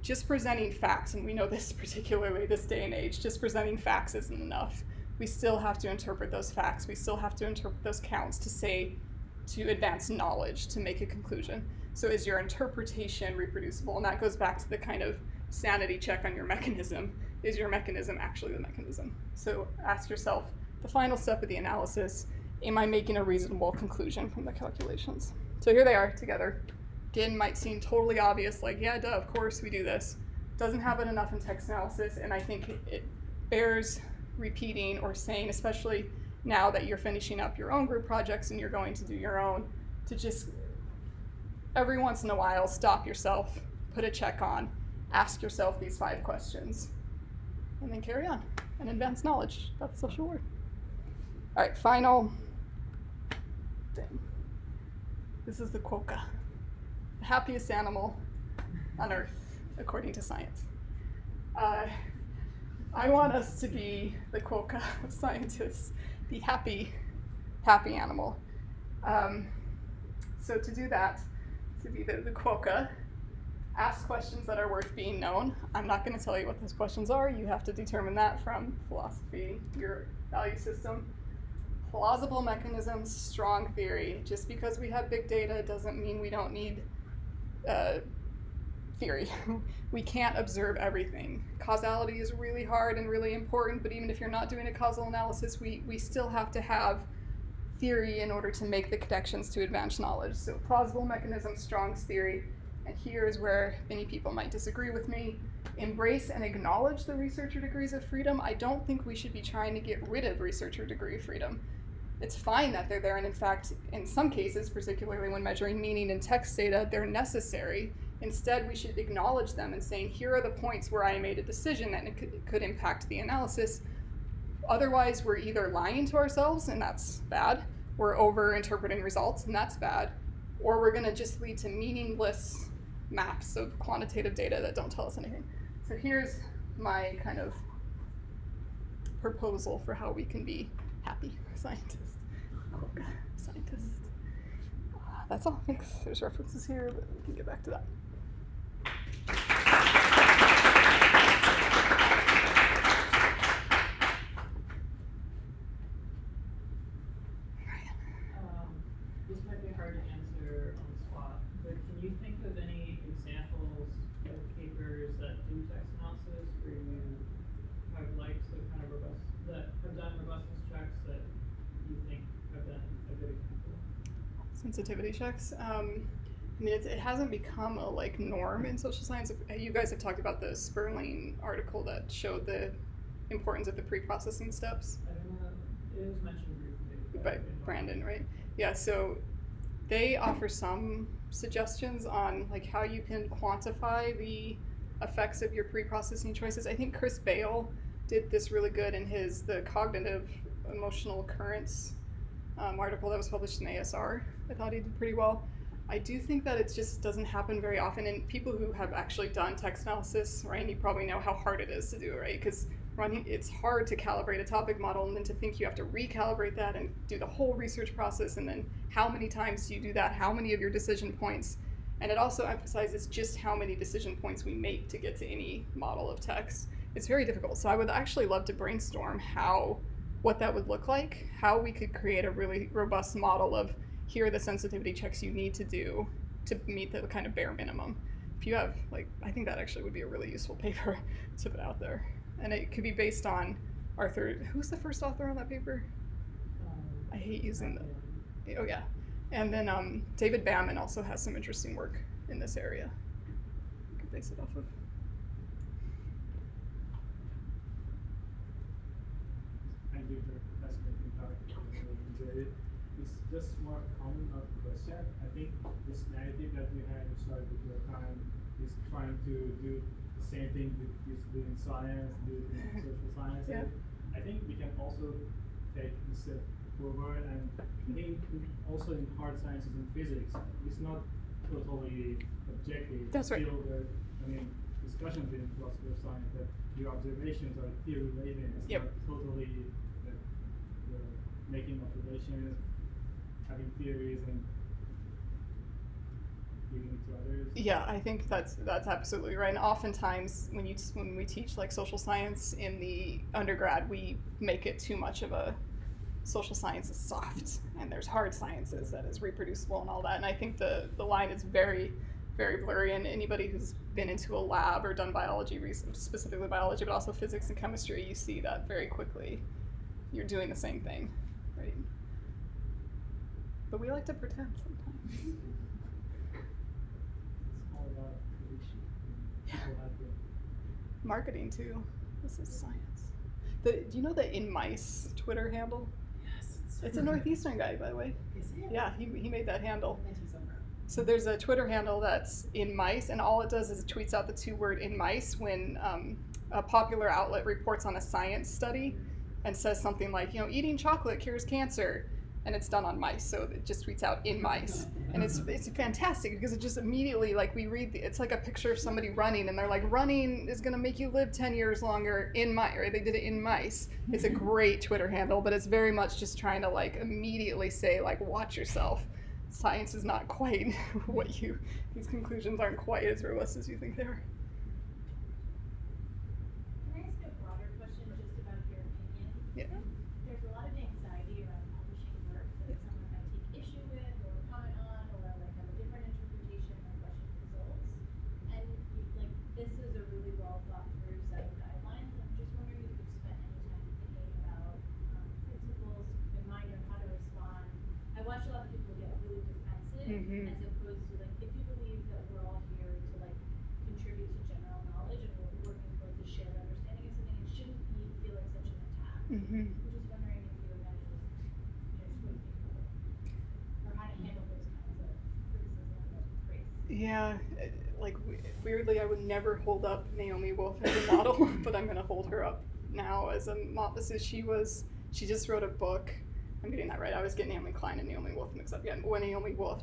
just presenting facts, and we know this particularly this day and age, just presenting facts isn't enough. We still have to interpret those facts. We still have to interpret those counts to advance knowledge, to make a conclusion. So is your interpretation reproducible? And that goes back to the kind of sanity check on your mechanism. Is your mechanism actually the mechanism? So ask yourself, the final step of the analysis, am I making a reasonable conclusion from the calculations? So here they are together. Again, might seem totally obvious, like, yeah, duh, of course we do this. Doesn't have it enough in text analysis, and I think it bears repeating or saying, especially now that you're finishing up your own group projects and you're going to do your own, to just every once in a while stop yourself, put a check on, ask yourself these 5 questions, and then carry on and advance knowledge about the social work. All right, final thing. This is the quokka. the happiest animal on Earth, according to science. I want us to be the quokka of scientists, the happy animal. So to do that, to be the quokka, ask questions that are worth being known. I'm not going to tell you what those questions are. You have to determine that from philosophy, your value system. Plausible mechanisms, strong theory. Just because we have big data doesn't mean we don't need theory. We can't observe everything. Causality is really hard and really important, but even if you're not doing a causal analysis, we still have to have theory in order to make the connections to advanced knowledge. So plausible mechanisms, strong theory. And here is where many people might disagree with me. Embrace and acknowledge the researcher degrees of freedom. I don't think we should be trying to get rid of researcher degree freedom. It's fine that they're there, and in fact, in some cases, particularly when measuring meaning in text data, they're necessary. Instead, we should acknowledge them and saying, here are the points where I made a decision that it could impact the analysis. Otherwise, we're either lying to ourselves, and that's bad, we're over-interpreting results, and that's bad, or we're gonna just lead to meaningless maps of quantitative data that don't tell us anything. So here's my kind of proposal for how we can be happy scientists. Quokka scientists. That's all. Thanks. There's references here, but we can get back to that.
This might be hard to answer on the spot, but can you think of any examples of papers that do text analysis where you have liked the kind of that have done robustness checks that you think have done a good example?
Sensitivity checks. I mean, it hasn't become a norm in social science. You guys have talked about the Sperling article that showed the importance of the pre-processing steps.
I don't know. It was mentioned briefly
By Brandon, right? Yeah, so they offer some suggestions on how you can quantify the effects of your pre-processing choices. I think Chris Bale did this really good in the cognitive emotional currents article that was published in ASR. I thought he did pretty well. I do think that it just doesn't happen very often, and people who have actually done text analysis, right, you probably know how hard it is to do, right? Because it's hard to calibrate a topic model, and then to think you have to recalibrate that and do the whole research process, and then how many times do you do that, how many of your decision points, and it also emphasizes just how many decision points we make to get to any model of text. It's very difficult, so I would actually love to brainstorm what that would look like, how we could create a really robust model of here are the sensitivity checks you need to do to meet the kind of bare minimum. If you have, I think that actually would be a really useful paper to put out there. And it could be based on who's the first author on that paper? I hate using oh yeah. And then David Bamman also has some interesting work in this area. You could base it off of.
Thank you for the fascinating talk. I really enjoyed it. It's just more common of question. I think this narrative that we had started with your time is trying to do the same thing with doing science, doing social science.
Yeah.
I think we can also take a step forward, and I think also in hard sciences and physics, it's not totally objective.
That's right.
Still, discussions in philosophy of science that your observations are theory laden. It's
Yep.
not totally making observations, having theories, and giving it to others.
Yeah, I think that's absolutely right. And oftentimes when we teach social science in the undergrad, we make it too much of a social science is soft, and there's hard sciences that is reproducible and all that. And I think the line is very, very blurry. And anybody who's been into a lab or done biology research, specifically biology, but also physics and chemistry, you see that very quickly. You're doing the same thing, right? But we like to pretend sometimes.
It's all about people have to.
Marketing too. This is science. Do you know the In Mice Twitter handle?
Yes.
It's a Northeastern guy, by the way.
Is it?
Yeah, he made that handle.
Thank you so much.
So there's a Twitter handle that's In Mice, and all it does is it tweets out the 2-word In Mice when a popular outlet reports on a science study and says something like, eating chocolate cures cancer. and it's done on mice, so it just tweets out in mice, and it's fantastic because it just immediately, like, we read it's like a picture of somebody running, and they're like, running is gonna make you live 10 years longer in mice, right? They did it in mice. It's a great Twitter handle, but it's very much just trying to like immediately say like, watch yourself. Science is not quite these conclusions aren't quite as robust as you think they are.
Can I ask a broader question just about your opinion?
Yeah.
There's a lot of anxiety around publishing work that someone might take issue with or comment on or like have a different interpretation or question results. And like this is a really well thought through set of guidelines. I'm just wondering if you've spent any time thinking about principles in mind of how to respond. I watch a lot of people get really defensive as opposed to like if you believe that we're all here to like contribute to general knowledge and we're working towards a shared understanding of something, it shouldn't feel like such an attack. I'm just wondering if you have any, just what you think about it, or how to handle those kinds of criticism or praise.
Yeah, like weirdly, I would never hold up Naomi Wolf as a model, but I'm gonna hold her up now as a model. She just wrote a book. I'm getting that right. I was getting Naomi Klein and Naomi Wolf mixed up again. When Naomi Wolf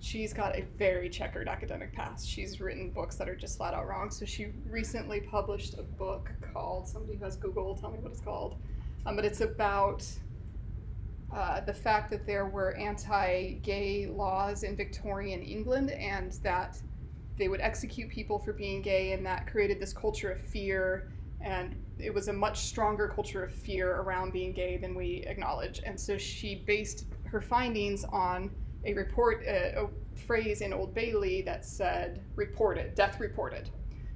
she's got a very checkered academic past. She's written books that are just flat out wrong. So she recently published a book called, somebody who has Google will tell me what it's called, but it's about the fact that there were anti-gay laws in Victorian England and that they would execute people for being gay, and that created this culture of fear, and it was a much stronger culture of fear around being gay than we acknowledge. And so she based her findings on a report, a phrase in Old Bailey that said reported, death reported.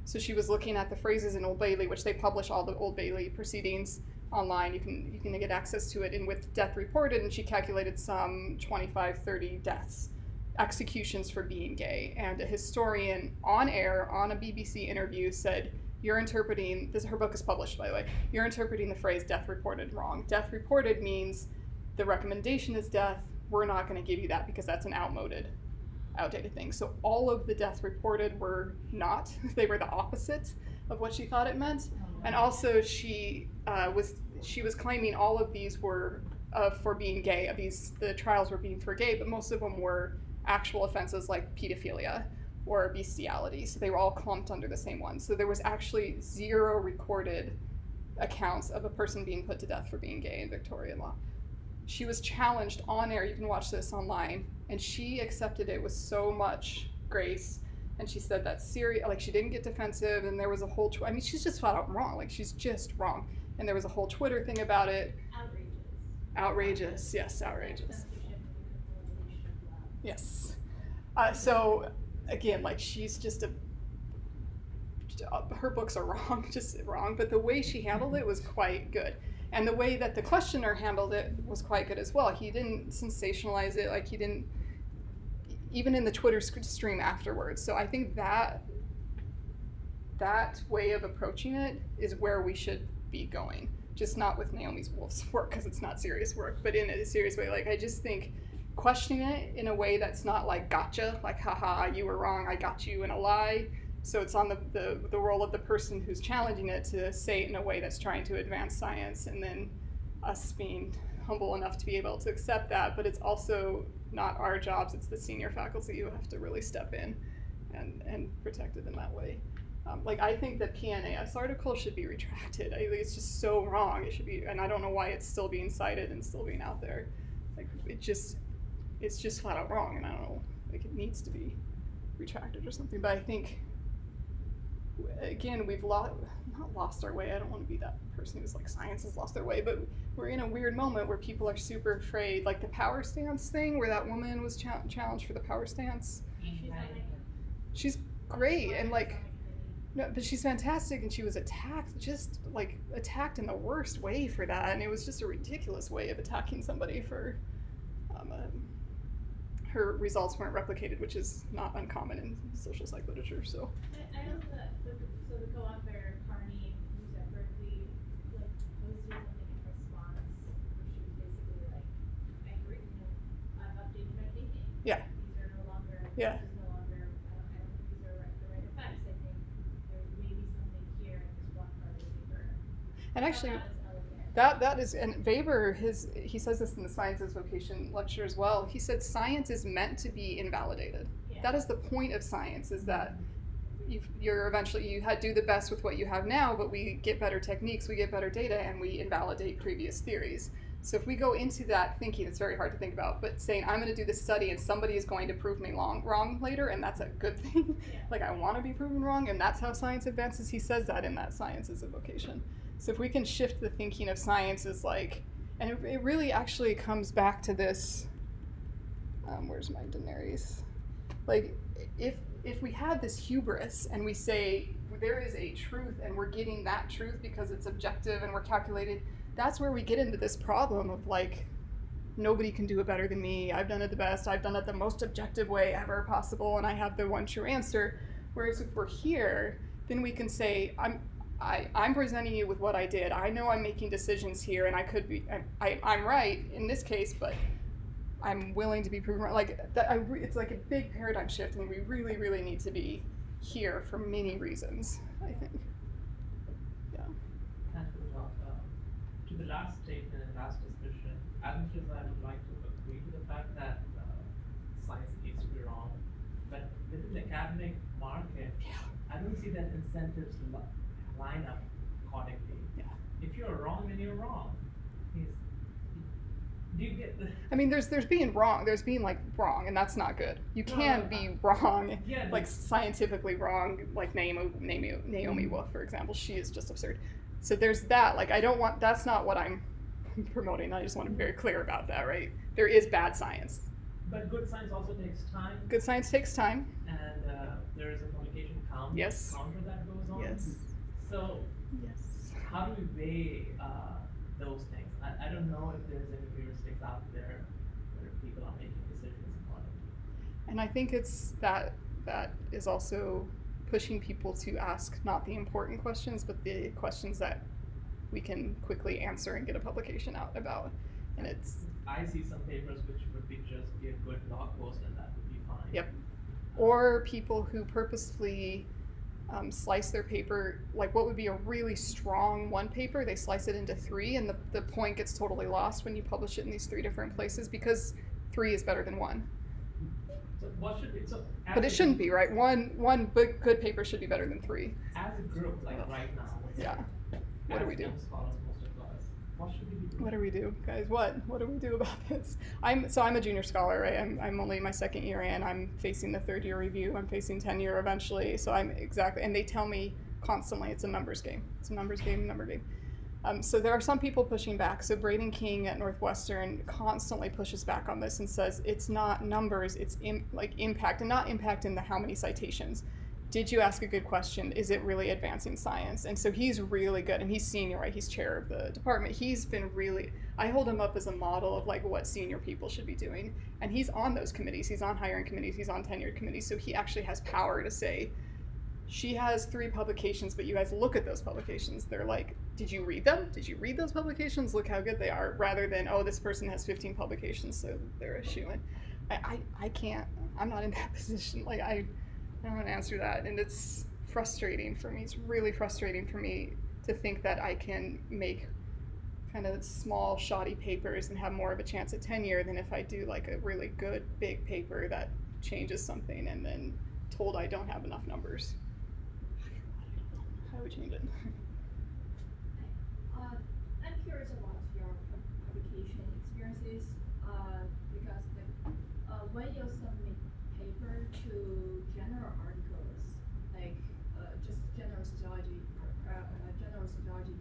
So she was looking at the phrases in Old Bailey, which they publish all the Old Bailey proceedings online. You can get access to it, and with death reported, and she calculated some 25, 30 deaths, executions for being gay. And a historian on air on a BBC interview said, you're interpreting, her book is published by the way, you're interpreting the phrase death reported wrong. Death reported means the recommendation is death, we're not going to give you that because that's an outdated thing. So all of the deaths reported were not, they were the opposite of what she thought it meant. And also she was claiming all of these were for being gay. The trials were being for gay, but most of them were actual offenses like pedophilia or bestiality. So they were all clumped under the same one. So there was actually 0 recorded accounts of a person being put to death for being gay in Victorian law. She was challenged on air, you can watch this online, and she accepted it with so much grace. And she said that's serious, like she didn't get defensive, and there was a whole, she's just flat out wrong, like she's just wrong. And there was a whole Twitter thing about it. Outrageous, yes, outrageous. Yes. So again, like she's just her books are wrong, just wrong, but the way she handled it was quite good. And the way that the questioner handled it was quite good as well. He didn't sensationalize it, like he didn't, even in the Twitter stream afterwards. So I think that way of approaching it is where we should be going. Just not with Naomi Wolf's work, because it's not serious work, but in a serious way. Like I just think questioning it in a way that's not like gotcha, like haha, you were wrong, I got you in a lie. So it's on the role of the person who's challenging it to say it in a way that's trying to advance science, and then us being humble enough to be able to accept that. But it's also not our jobs, it's the senior faculty who have to really step in and protect it in that way. Like I think the PNAS article should be retracted. I think it's just so wrong. It should be, and I don't know why it's still being cited and still being out there. Like it's just flat out wrong, and I don't know, like it needs to be retracted or something. But I think, again, we've not lost our way. I don't want to be that person who's like science has lost their way, but we're in a weird moment where people are super afraid, like the power stance thing where that woman was challenged for the power stance. She's great, and like, no, but she's fantastic, and she was attacked in the worst way for that, and it was just a ridiculous way of attacking somebody for her results weren't replicated, which is not uncommon in social psych literature. So
I know that the co-author Carney, who's at Berkeley, like posted something in response where she was basically like, I've updated my thinking.
Yeah.
These are no longer.
Yeah.
This is no longer. I don't think these are the right effects. I think there's maybe something here in this one part of the paper.
And actually, That is, and Weber, he says this in the Science as Vocation lecture as well. He said science is meant to be invalidated.
Yeah.
That is the point of science, is that you do the best with what you have now, but we get better techniques, we get better data, and we invalidate previous theories. So if we go into that thinking, it's very hard to think about, but saying I'm going to do this study and somebody is going to prove me wrong later, and that's a good thing.
Yeah.
Like, I want to be proven wrong, and that's how science advances. He says that in that Science as a Vocation. So if we can shift the thinking of science as like, and it really actually comes back to this, where's my Daenerys? Like, if we have this hubris and we say there is a truth and we're getting that truth because it's objective and we're calculated, that's where we get into this problem of like, nobody can do it better than me, I've done it the best, I've done it the most objective way ever possible, and I have the one true answer. Whereas if we're here, then we can say, I'm presenting you with what I did. I know I'm making decisions here, and I could be, I'm right in this case, but I'm willing to be proven right. Like that, it's like a big paradigm shift, and we really, really need to be here for many reasons, I think. Yeah.
Thanks for the talk. To the last statement and last discussion, as much as I would like to agree with the fact that science needs to be wrong, but within the academic market, I don't see that incentives line up accordingly.
Yeah.
If you're wrong, then you're wrong. Do you get the?
I mean, there's being wrong. There's being like wrong, and that's not good. You can be wrong,
Yeah,
like scientifically wrong, like Naomi Wolf, for example. She is just absurd. So there's that. Like, that's not what I'm promoting. I just want to be very clear about that, right? There is bad science.
But good science also takes time,
Good science takes time.
and there is a communication counter
Yes.
that goes on.
Yes.
So
Yes.
how do we weigh those things? I don't know if there's any heuristics out there where people are making decisions accordingly.
And I think it's that is also pushing people to ask not the important questions, but the questions that we can quickly answer and get a publication out about. And it's
I see some papers which would be just be a good blog post, and that would be fine.
Yep. Or people who purposefully slice their paper, like what would be a really strong one paper, they slice it into 3, and the point gets totally lost when you publish it in these 3 different places, because 3 is better than 1.
So what should be
But it shouldn't be, right? One good paper should be better than 3.
as a group, like right now.
Yeah. What do we do?
As scholars, most of us, what should we be doing?
What do we do, guys? What do we do about this? I'm a junior scholar, right? I'm only my 2nd year in. I'm facing the 3rd year review. I'm facing tenure eventually. So and they tell me constantly it's a numbers game. It's a numbers game, number game. So there are some people pushing back. So Braden King at Northwestern constantly pushes back on this and says it's not numbers, it's impact, and not impact in the how many citations. Did you ask a good question? Is it really advancing science? And so he's really good, and he's senior, right? He's chair of the department. He's been I hold him up as a model of like what senior people should be doing. And he's on those committees. He's on hiring committees. He's on tenured committees. So he actually has power to say, she has 3 publications, but you guys look at those publications. They're like, did you read them? Did you read those publications? Look how good they are. Rather than, oh, this person has 15 publications, so they're a shoo-in. I can't, I'm not in that position. Like, I don't want to answer that. And it's frustrating for me. It's really frustrating for me to think that I can make kind of small, shoddy papers and have more of a chance at tenure than if I do like a really good, big paper that changes something and then told I don't have enough numbers. How do we change it?
I'm curious about your publication experiences because when you submit paper to general articles, like just general sociology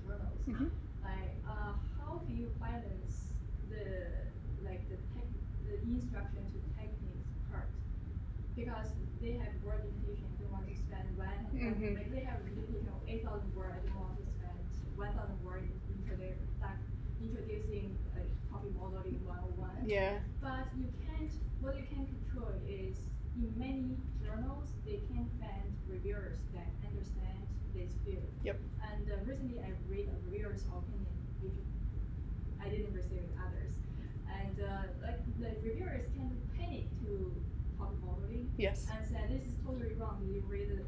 journals,
Mm-hmm.
how do you balance the instruction to techniques part? Because they have word limitation, they want to spend
Mm-hmm.
like they have limitation of 8,000 words, they want to spend 1,000 words introducing topic modeling 101.
Yeah.
But what you can control is in many journals they can find reviewers that understand this field.
Yep.
And recently I read a reviewer's opinion, which I didn't receive others. And like the reviewers can panic to topic modeling.
Yes.
And said this is totally wrong. You read the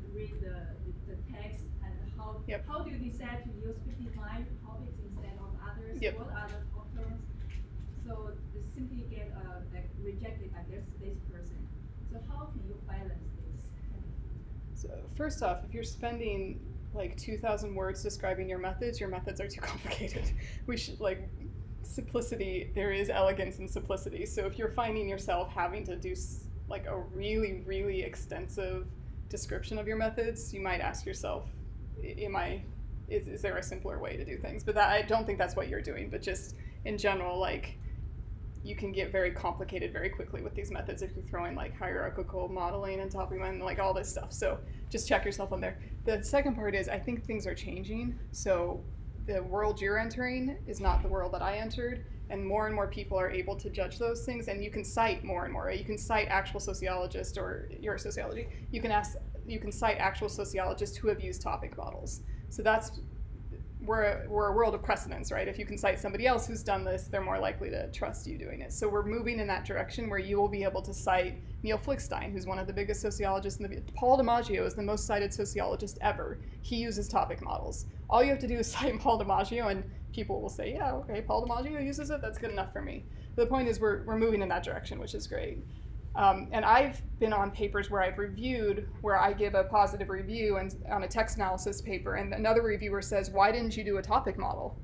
text and how
Yep.
how do you decide to use 55 topics instead of others?
Yep.
what are the top terms? So they simply get like rejected by this person. So how can you balance this?
So first off, if you're spending like 2,000 words describing your methods are too complicated. We should simplicity. There is elegance in simplicity. So if you're finding yourself having to do like a really, really extensive description of your methods, you might ask yourself, is there a simpler way to do things? But I don't think that's what you're doing. But just in general, like, you can get very complicated very quickly with these methods if you're throwing like hierarchical modeling and top and like all this stuff. So just check yourself on there. The second part is I think things are changing. So the world you're entering is not the world that I entered, and more people are able to judge those things, and you can cite more and more. Right? You can cite actual sociologists, or your sociology. You can cite actual sociologists who have used topic models. So we're a world of precedence, right? If you can cite somebody else who's done this, they're more likely to trust you doing it. So we're moving in that direction where you will be able to cite Neil Flickstein, who's one of the biggest sociologists in the Paul DiMaggio is the most cited sociologist ever. He uses topic models. All you have to do is cite Paul DiMaggio, and people will say, yeah, okay, Paul DiMaggio uses it, that's good enough for me. But the point is we're moving in that direction, which is great. And I've been on papers where I've reviewed, where I give a positive review and on a text analysis paper, and another reviewer says, why didn't you do a topic model?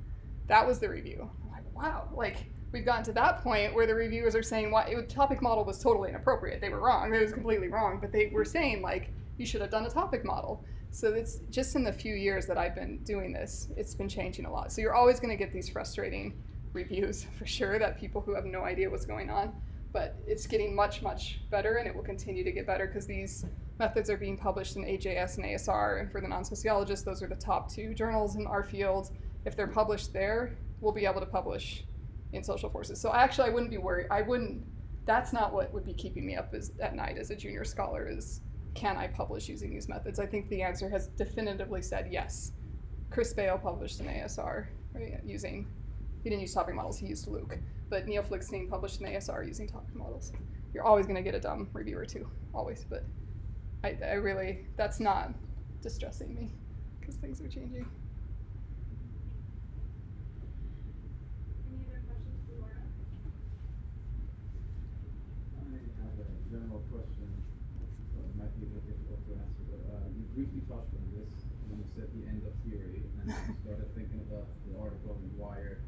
That was the review. I'm like, wow, like we've gotten to that point where the reviewers are saying, topic model was totally inappropriate. They were wrong, it was completely wrong, but they were saying like, you should have done a topic model. So it's just in the few years that I've been doing this, it's been changing a lot. So you're always gonna get these frustrating reviews for sure, that people who have no idea what's going on. But it's getting much, much better, and it will continue to get better because these methods are being published in AJS and ASR, and for the non-sociologists, those are the top two journals in our field. If they're published there, we'll be able to publish in Social Forces. So actually, I wouldn't be worried. That's not what would be keeping me up at night as a junior scholar is, can I publish using these methods? I think the answer has definitively said yes. Chris Bale published in ASR, right, he didn't use topic models, he used Luke. But Neil Flickstein published an ASR using topic models. You're always going to get a dumb reviewer too, always. But I really, that's not distressing me because things are changing.
Any other questions for Laura?
I have a general question. It might be a bit difficult to answer, but you briefly touched on this when you said the end of theory, and then you started thinking about the article in Wired,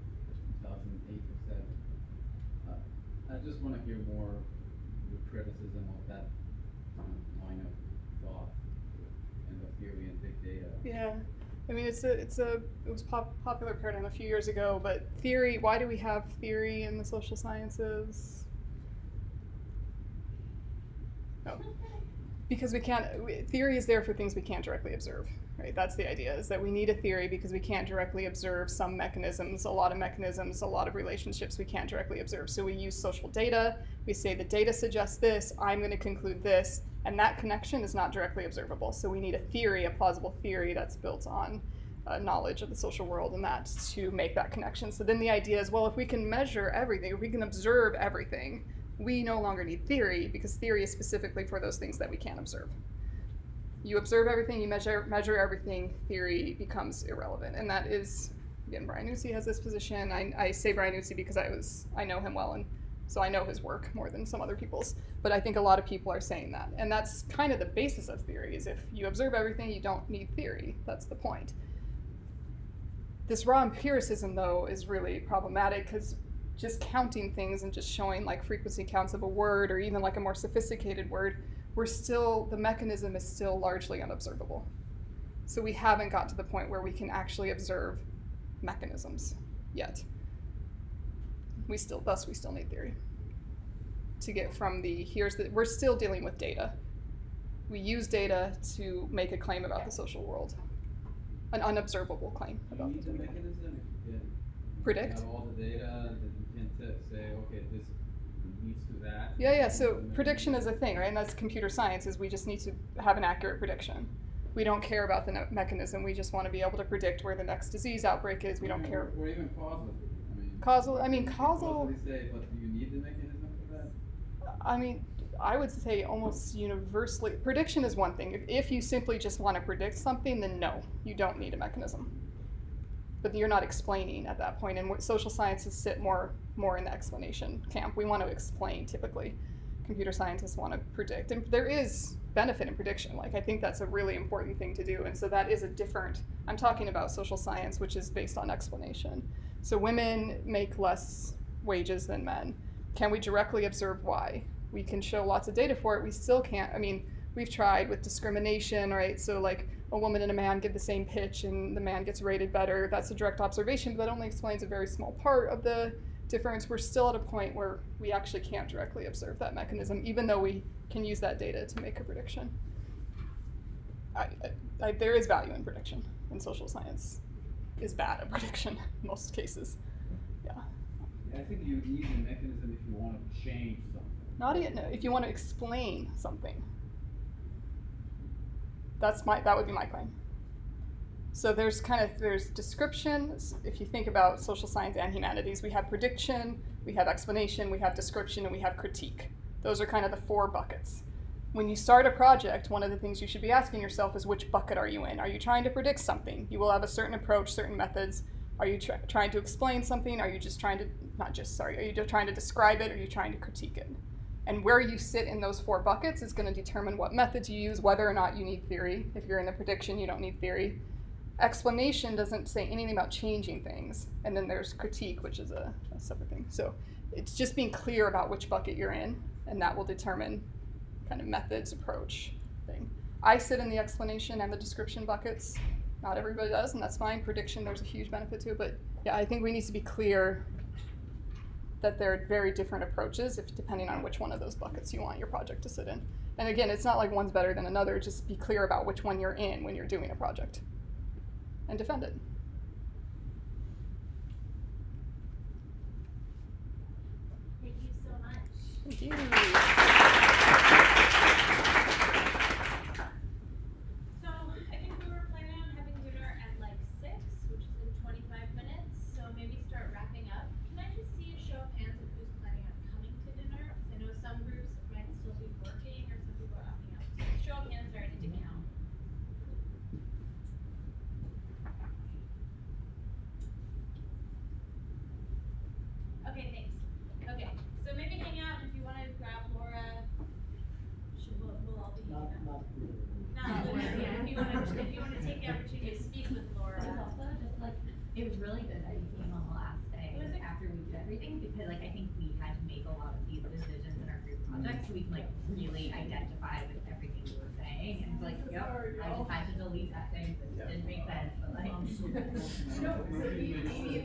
2008 or 7. I just want to hear more your criticism of that line of thought, end of theory and big data.
Yeah, I mean it was popular paradigm a few years ago, but theory. Why do we have theory in the social sciences? Oh. Because theory is there for things we can't directly observe, right? That's the idea, is that we need a theory because we can't directly observe some mechanisms, a lot of relationships we can't directly observe. So we use social data, we say the data suggests this, I'm gonna conclude this, and that connection is not directly observable. So we need a theory, a plausible theory that's built on knowledge of the social world and that to make that connection. So then the idea is, well, if we can measure everything, if we can observe everything, we no longer need theory because theory is specifically for those things that we can't observe. You observe everything, you measure everything, theory becomes irrelevant. And that is, again, Brian Nussey has this position. I say Brian Nussey because I know him well, and so I know his work more than some other people's. But I think a lot of people are saying that. And that's kind of the basis of theory, is if you observe everything, you don't need theory. That's the point. This raw empiricism, though, is really problematic because just counting things and just showing like frequency counts of a word or even like a more sophisticated word, the mechanism is still largely unobservable. So we haven't got to the point where we can actually observe mechanisms yet. We still need theory to get from we're still dealing with data. We use data to make a claim about the social world, an unobservable claim about the social world.
Mechanism if you can
Predict?
have all the data that you can say, okay, this leads to that.
Yeah, so prediction is a thing, right? And that's computer science, is we just need to have an accurate prediction. We don't care about the mechanism, we just want to be able to predict where the next disease outbreak is, we don't care.
Or even causal.
Causal.
Causally say, but do you need the mechanism for that?
I mean, I would say almost universally, prediction is one thing. If you simply just want to predict something, then no, you don't need a mechanism. but you're not explaining at that point. And social sciences sit more in the explanation camp. We want to explain typically. Computer scientists want to predict, and there is benefit in prediction. Like, I think that's a really important thing to do, and so that is a different, I'm talking about social science, which is based on explanation. So women make less wages than men. Can we directly observe why? We can show lots of data for it. We still can't. I mean, we've tried with discrimination, right? So like a woman and a man give the same pitch and the man gets rated better. That's a direct observation, but that only explains a very small part of the difference. We're still at a point where we actually can't directly observe that mechanism, even though we can use that data to make a prediction. There is value in prediction, and social science is bad at prediction in most cases. Yeah.
I think you need a mechanism if you want to change something.
Not no, if you want to explain something. That would be my claim. So there's description. If you think about social science and humanities, we have prediction, we have explanation, we have description, and we have critique. Those are kind of the 4 buckets. When you start a project, one of the things you should be asking yourself is, which bucket are you in? Are you trying to predict something? You will have a certain approach, certain methods. Are you trying to explain something? Are you just trying to, are you just trying to describe it? Or are you trying to critique it? And where you sit in those 4 buckets is going to determine what methods you use, whether or not you need theory. If you're in the prediction, you don't need theory. Explanation doesn't say anything about changing things. And then there's critique, which is a separate thing. So it's just being clear about which bucket you're in, and that will determine kind of methods, approach thing. I sit in the explanation and the description buckets. Not everybody does, and that's fine. Prediction, there's a huge benefit to it. But yeah, I think we need to be clear that there are very different approaches depending on which one of those buckets you want your project to sit in. And again, it's not like one's better than another. Just be clear about which one you're in when you're doing a project and defend it.
Thank you so much.
Thank you.
So I think we were planning on having dinner at like 6, which is in 25 minutes. So maybe start wrapping up. Can I just see a show of hands of who's planning on coming to dinner? Because I know some groups might still be working or some people are opting out. So show of hands are ready to count. Okay, thanks. Okay, so maybe hang out if you want to grab Laura. We'll all be hanging out. Not literally, yeah. If you want to take the opportunity to speak with Laura.
It was also just like, it was really good that you came on the last day
Was it?
after we did everything, because like I think we had to make a lot of these decisions in our group projects, so we can like really identify with everything you were saying, and it's like, yep, I just had to delete that thing, that didn't make sense, but like.
So we-